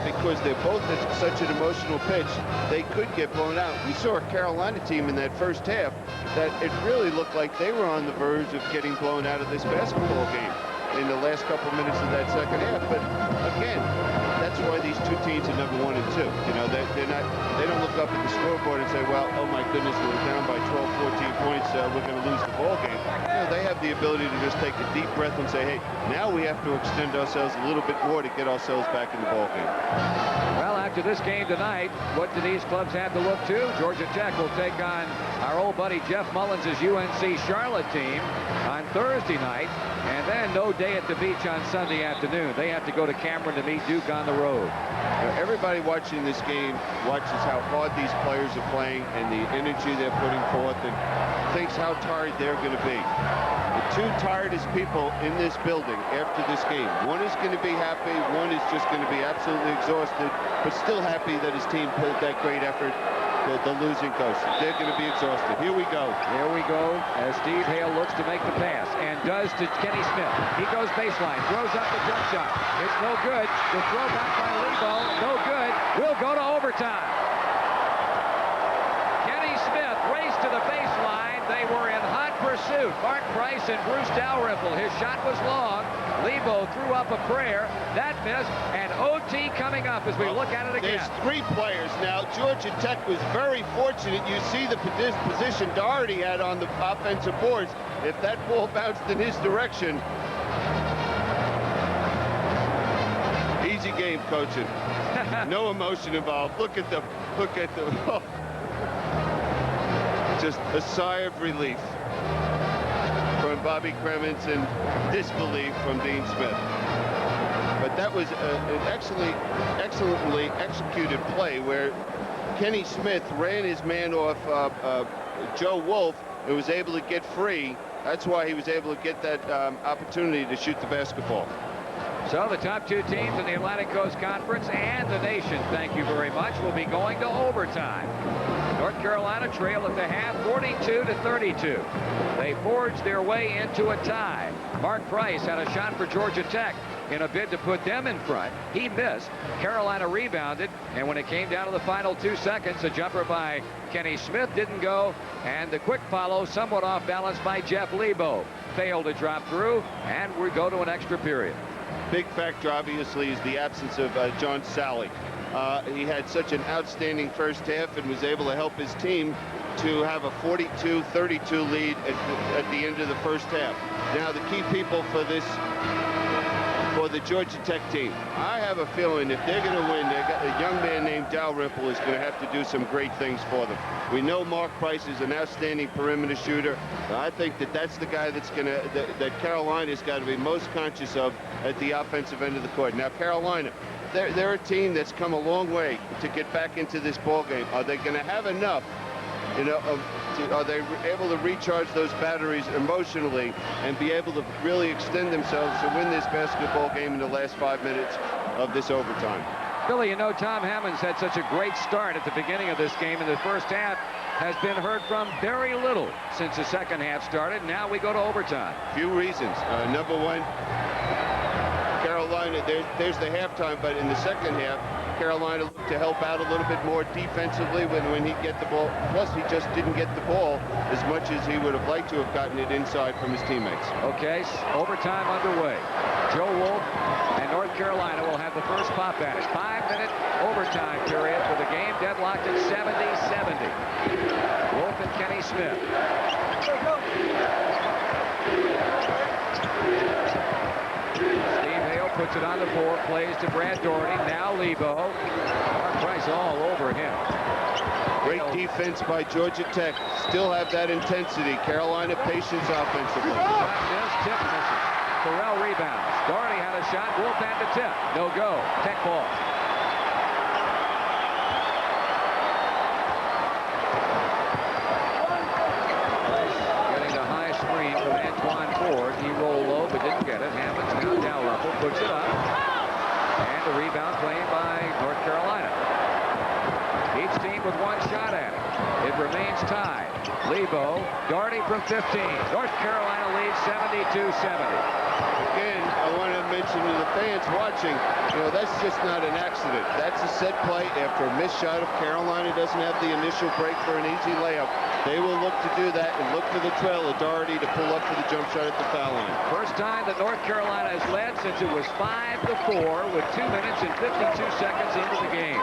because they're both at such an emotional pitch, they could get blown out. We saw a Carolina team in that first half that it really looked like they were on the verge of getting blown out of this basketball game in the last couple minutes of that second half. But again, that's why these 2 teams are number 1 and 2. You know, they don't look up at the scoreboard and say, well, oh my goodness, we're down by 12, 14 points, we're going to lose the ball game. You know, they have the ability to just take a deep breath and say, hey, now we have to extend ourselves a little bit more to get ourselves back in the ball game. Well, after this game tonight, what do these clubs have to look to? Georgia Tech will take on our old buddy Jeff Mullins' UNC Charlotte team on Thursday night, and then no day at the beach on Sunday afternoon. They have to go to Cameron to meet Duke on the road. Now, everybody watching this game watches how hard these players are playing and the energy they're putting forth, and thinks how tired they're going to be. The 2 tiredest people in this building after this game. One is going to be happy, one is just going to be absolutely exhausted, but still happy that his team put that great effort. the losing coach. They're going to be exhausted. Here we go. Here we go as Steve Hale looks to make the pass and does to Kenny Smith. He goes baseline, throws up the jump shot. It's no good. The throw back by Lebo, no good. We'll go to overtime. Kenny Smith raced to the baseline. They were in hot pursuit. Mark Price and Bruce Dalrymple. His shot was long. Lebo threw up a prayer. That missed. And OT coming up as we look at it again. There's 3 players now. Georgia Tech was very fortunate. You see the position Doherty had on the offensive boards. If that ball bounced in his direction, easy game coaching. No emotion involved. Look at the. Oh. Just a sigh of relief from Bobby Cremins and disbelief from Dean Smith. But that was an excellently executed play where Kenny Smith ran his man off Joe Wolf and was able to get free. That's why he was able to get that opportunity to shoot the basketball. So the top 2 teams in the Atlantic Coast Conference and the nation, thank you very much, will be going to overtime. North Carolina trail at the half, 42-32. They forged their way into a tie. Mark Price had a shot for Georgia Tech in a bid to put them in front. He missed. Carolina rebounded, and when it came down to the final 2 seconds, a jumper by Kenny Smith didn't go, and the quick follow, somewhat off balance by Jeff Lebo, failed to drop through, and we go to an extra period. Big factor, obviously, is the absence of John Sally. He had such an outstanding first half and was able to help his team to have a 42-32 lead at the end of the first half. Now, the key people for the Georgia Tech team, I have a feeling if they're going to win, they got a young man named Dalrymple is going to have to do some great things for them. We know Mark Price is an outstanding perimeter shooter. I think that's the guy that Carolina's got to be most conscious of at the offensive end of the court. Now, Carolina, they're a team that's come a long way to get back into this ball game. Are they going to have enough? Are they able to recharge those batteries emotionally and be able to really extend themselves to win this basketball game in the last 5 minutes of this overtime? Billy, you know, Tom Hammonds had such a great start at the beginning of this game. In the first half, has been heard from very little since the second half started. Now we go to overtime. Few reasons. Number one, Carolina, there's the halftime, but in the second half, Carolina looked to help out a little bit more defensively when he'd get the ball. Plus, he just didn't get the ball as much as he would have liked to have gotten it inside from his teammates. Okay, overtime underway. Joe Wolf and North Carolina will have the first pop at it. 5-minute overtime period for the game deadlocked at 70-70. Wolf and Kenny Smith. Puts it on the board, plays to Brad Doherty. Now Lebo. Mark Price all over him. Great defense by Georgia Tech. Still have that intensity. Carolina patience offensively. Shot missed, tip misses. Terrell rebounds. Doherty had a shot. Wolf had the tip. No go. Tech ball. Getting the high screen from Antoine Ford. He rolled low but didn't get it. Hammonds now Dalrymple puts it up. And the rebound claimed by North Carolina. Each team with one shot at it. It remains tied. Lebo, Doherty from 15. North Carolina leads 72-70. Again, I want to mention to the fans watching, that's just not an accident. That's a set play after a missed shot. If Carolina doesn't have the initial break for an easy layup, they will look to do that and look for the trail of Doherty to pull up for the jump shot at the foul line. First time that North Carolina has led since it was 5-4 with 2 minutes and 52 seconds into the game.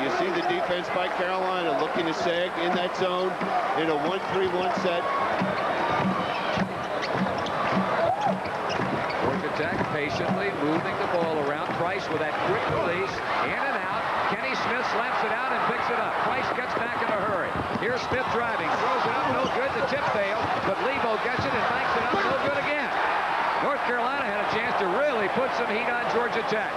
You see the defense by Carolina looking to sag in that zone in a 1-3-1 set. Georgia Tech patiently moving the ball around. Price with that quick release, in and out. Kenny Smith slaps it out and picks it up. Price gets back in a hurry. Here's Smith driving, throws it up, no good. The tip failed, but Lebo gets it and banks it up, no good again. North Carolina had a chance to really put some heat on Georgia Tech.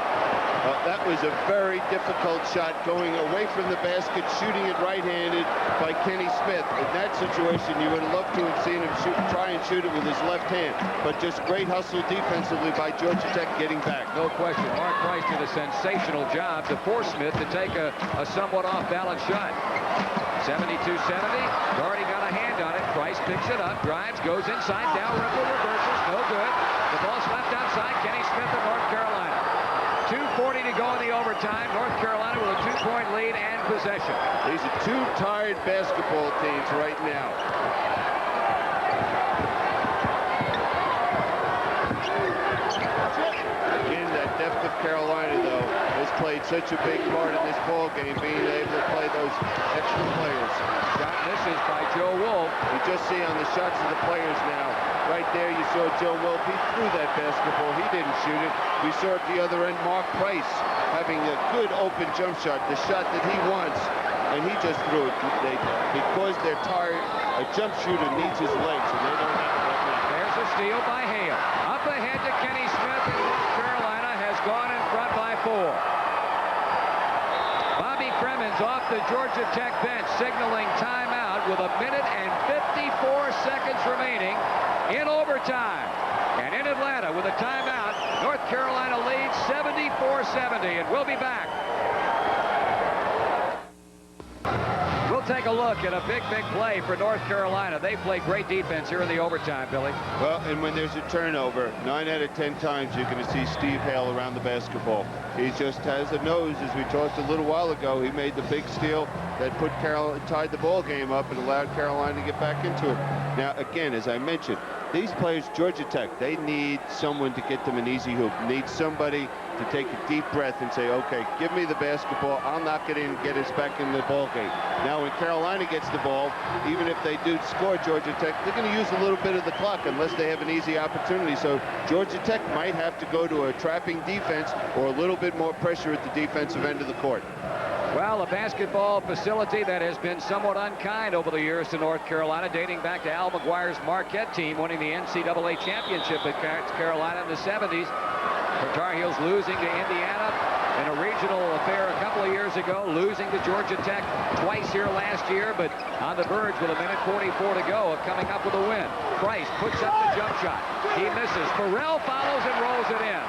That was a very difficult shot going away from the basket, shooting it right-handed by Kenny Smith. In that situation, you would have loved to have seen him try and shoot it with his left hand. But just great hustle defensively by Georgia Tech getting back. No question. Mark Price did a sensational job to force Smith to take a somewhat off-balance shot. 72-70. Doherty got a hand on it. Price picks it up, drives, goes inside. Dalrymple reverses. No good. The ball's left outside. Kenny Smith of North Carolina. 2:40 to go in the overtime. North Carolina with a 2-point lead and possession. These are two tired basketball teams right now. Again, that depth of Carolina, though, has played such a big part in this ball game, being able to play those extra players. Shot misses by Joe Wolf. You just see on the shots of the players now. Right there, you saw Joe Wolf. He threw that basketball. He didn't shoot it. We saw at the other end Mark Price having a good open jump shot, the shot that he wants, and he just threw it. Because they're tired, a jump shooter needs his legs, and they don't have it right now. There's a steal by Hale. Up ahead to Kenny Smith, and North Carolina has gone in front by 4. Bobby Cremins off the Georgia Tech bench, signaling timeout with 1 minute and 54 seconds remaining in overtime. And in Atlanta with a timeout, North Carolina leads 74-70, and we'll be back. We'll take a look at a big play for North Carolina. They play great defense here in the overtime, Billy. Well, and when there's a turnover, 9 out of 10 times you're going to see Steve Hale around the basketball. He just has a nose, as we talked a little while ago. He made the big steal that tied the ball game up and allowed Carolina to get back into it. Now, again, as I mentioned, these players, Georgia Tech, they need someone to get them an easy hoop. Need somebody to take a deep breath and say, okay, give me the basketball. I'll knock it in and get us back in the ball game. Now, when Carolina gets the ball, even if they do score Georgia Tech, they're going to use a little bit of the clock unless they have an easy opportunity. So Georgia Tech might have to go to a trapping defense or a little bit more pressure at the defensive end of the court. Well, a basketball facility that has been somewhat unkind over the years to North Carolina, dating back to Al McGuire's Marquette team winning the NCAA championship at Carolina in the 70s. The Tar Heels losing to Indiana in a regional affair a couple of years ago, losing to Georgia Tech twice here last year, but on the verge with 1 minute 44 to go of coming up with a win. Price puts up the jump shot. He misses. Farrell follows and rolls it in.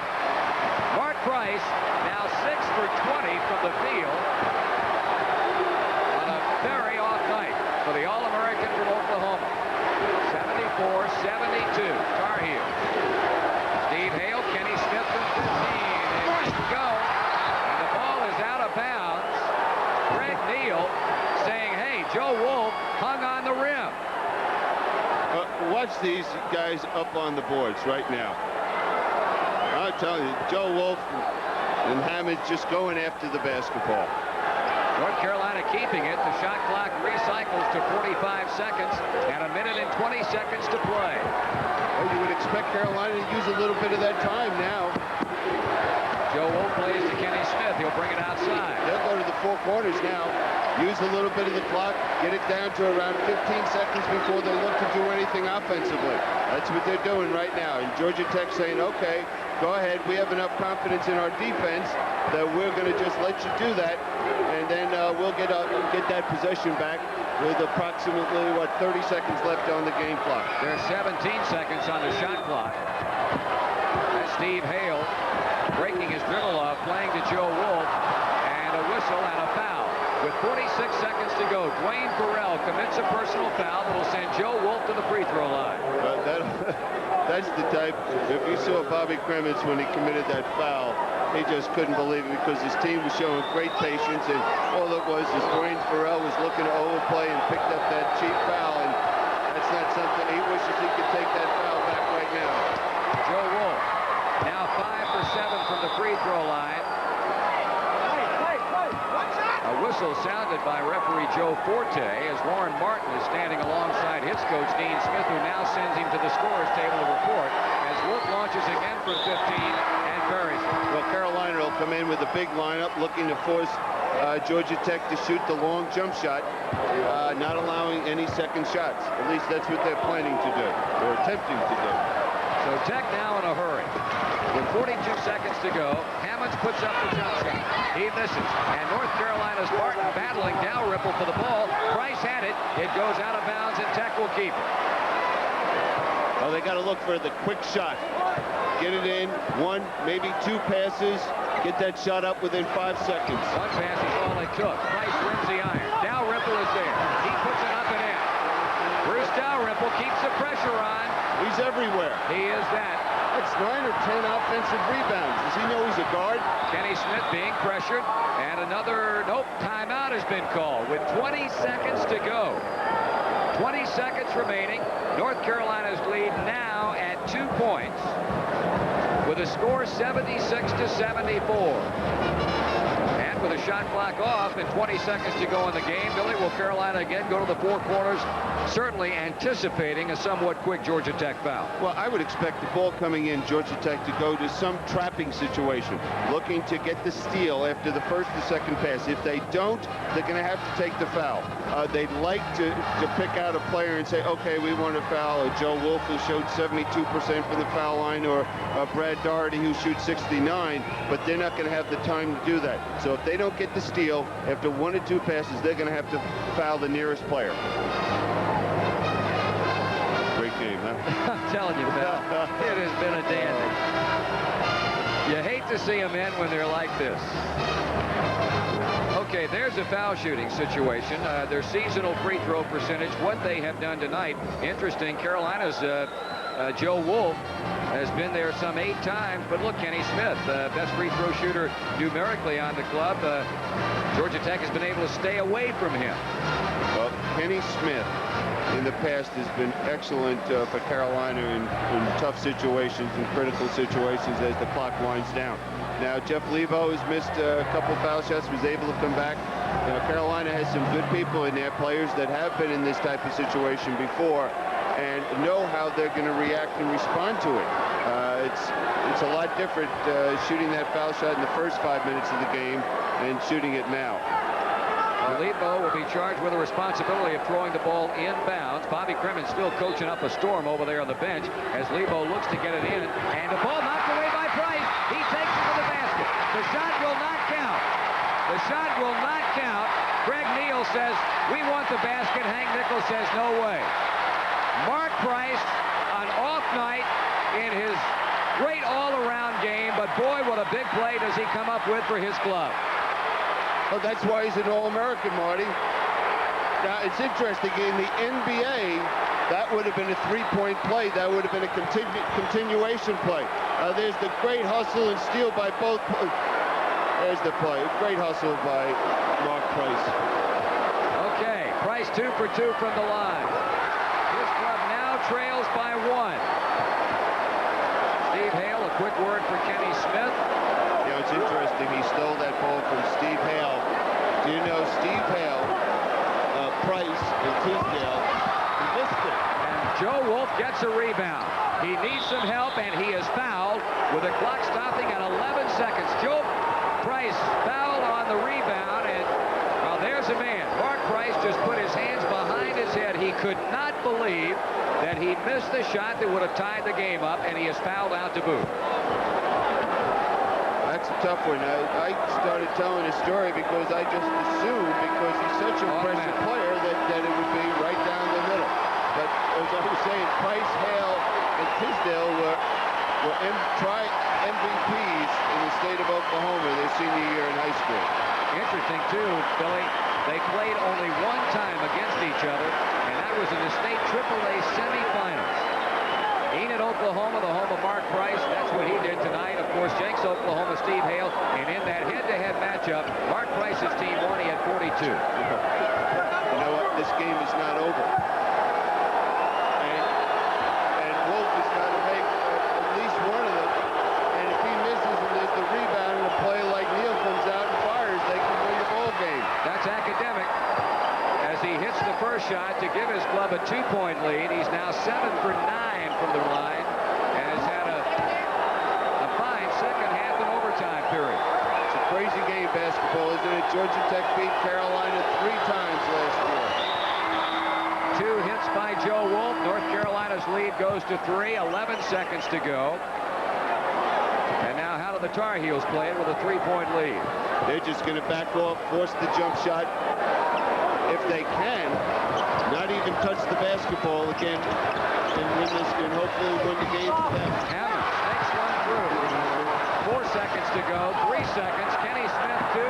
Mark Price now 6 for 20 from the field on a very off night for the All-American from Oklahoma. 74-72, Tar Heels. Steve Hale, Kenny Smith from 15. They go, and the ball is out of bounds. Greg Neal saying, hey, Joe Wolf hung on the rim. Watch these guys up on the boards right now. I'm telling you, Joe Wolf and Hammond just going after the basketball. North Carolina keeping it. The shot clock recycles to 45 seconds and 1 minute and 20 seconds to play. Well, you would expect Carolina to use a little bit of that time now. Joe Wolf plays to Kenny Smith. He'll bring it outside. They'll go to the 4 quarters now. Use a little bit of the clock, get it down to around 15 seconds before they look to do anything offensively. That's what they're doing right now. And Georgia Tech saying, okay, go ahead. We have enough confidence in our defense that we're going to just let you do that. And then we'll get that possession back with approximately, 30 seconds left on the game clock. There's 17 seconds on the shot clock. That's Steve Hale breaking his dribble off, playing to Joe Wolf, and a whistle and a foul. With 46 seconds to go, Dwayne Farrell commits a personal foul that will send Joe Wolf to the free throw line. That's the type. If you saw Bobby Cremins when he committed that foul, he just couldn't believe it because his team was showing great patience, and all it was is Dwayne Farrell was looking to overplay and picked up that cheap foul, and that's not something he wishes he could take that foul back right now. Joe Wolf now 5 for 7 from the free throw line. A whistle sounded by referee Joe Forte as Warren Martin is standing alongside his coach Dean Smith, who now sends him to the scorer's table to report as Wolf launches again for 15 and buries it. Well, Carolina will come in with a big lineup looking to force Georgia Tech to shoot the long jump shot, not allowing any second shots. At least that's what they're planning to do, or attempting to do. So Tech now in a hurry. With 42 seconds to go, Hammonds puts up the jump shot. He misses. And North Carolina's Martin battling Dalrymple for the ball. Price had it. It goes out of bounds, and Tech will keep it. Well, they got to look for the quick shot. Get it in. 1, maybe 2 passes. Get that shot up within 5 seconds. 1 pass is all it took. Price wins the iron. Dalrymple is there. He's everywhere. He is that. That's 9 or 10 offensive rebounds. Does he know he's a guard? Kenny Smith being pressured, and another, nope, timeout has been called with 20 seconds to go. 20 seconds remaining. North Carolina's lead now at 2 points with a score 76-74. And with a shot clock off and 20 seconds to go in the game, Billy, will Carolina again go to the four corners, certainly anticipating a somewhat quick Georgia Tech foul? Well, I would expect the ball coming in, Georgia Tech, to go to some trapping situation, looking to get the steal after the first or second pass. If they don't, they're going to have to take the foul. They'd like to pick out a player and say, okay, we want a foul. Joe Wolf, who showed 72% from the foul line, or Brad Doherty, who shoots 69, but they're not going to have the time to do that. So if they don't get the steal after 1 or 2 passes, they're going to have to foul the nearest player. Great game, huh? I'm telling you, Bill, it has been a dandy. You hate to see them end when they're like this. Okay, there's a foul shooting situation. Their seasonal free throw percentage, what they have done tonight. Interesting, Carolina's Joe Wolf has been there some 8 times, but look, Kenny Smith, best free throw shooter numerically on the club. Georgia Tech has been able to stay away from him. Well, Kenny Smith in the past has been excellent for Carolina in tough situations and critical situations as the clock winds down. Now, Jeff Lebo has missed a couple foul shots, was able to come back. You know, Carolina has some good people in there, players that have been in this type of situation before and know how they're going to react and respond to it. It's a lot different shooting that foul shot in the first 5 minutes of the game and shooting it now. Lebo will be charged with the responsibility of throwing the ball inbounds. Bobby Cremon still coaching up a storm over there on the bench as Lebo looks to get it in, and the ball knocked away by Price. He takes it to the basket. The shot will not count. The shot will not count. Greg Neal says, we want the basket. Hank Nichols says, no way. Mark Price, an off night in his great all-around game, but boy, what a big play does he come up with for his club. Oh, that's why he's an All-American, Marty. Now, it's interesting. In the NBA, that would have been a three-point play. That would have been a continuation play. There's the great hustle and steal by both. There's the play. Great hustle by Mark Price. Okay, Price 2 for 2 from the line. His club now trails by 1. Steve Hale, a quick word for Kenny Smith. You know, it's interesting. He stole that ball from Steve Hale. Do you know Steve Hale, Price, and Tisdale? He missed it. And Joe Wolf gets a rebound. He needs some help, and he is fouled with the clock stopping at 11 seconds. Joe Price fouled on the rebound, and, well, there's a man. Mark Price just put his hands behind his head. He could not believe that he missed the shot that would have tied the game up, and he is fouled out to boot. That's a tough one. I started telling a story because I just assumed, because he's such an impressive player, that it would be right down the middle. But as I was saying, Price, Hale, and Tisdale were MVPs in the state of Oklahoma their senior year in high school. Interesting, too, Billy. They played only one time against each other, and that was in the state AAA semifinals. Enid, Oklahoma, the home of Mark Price. That's what he did tonight. Of course, Jenks, Oklahoma, Steve Hale. And in that head-to-head matchup, Mark Price's team won. He had 42. You know what? This game is not over. And Wolf has got to make at least one of them. And if he misses and there's the rebound and a play like Neal comes out and fires, they can win the ball game. That's academic. As he hits the first shot to give his club a 2-point lead. He's now 7 for 9 from the line and has had a fine second half and overtime period. It's a crazy game, basketball, isn't it? Georgia Tech beat Carolina 3 times last year. 2 hits by Joe Wolf. North Carolina's lead goes to 3. 11 seconds to go. And now how do the Tar Heels play it with a 3-point lead? They're just going to back off, force the jump shot. If they can, not even touch the basketball again, and win this, and hopefully win the game for them. Hammond takes one through. 4 seconds to go. 3 seconds. Kenny Smith 2.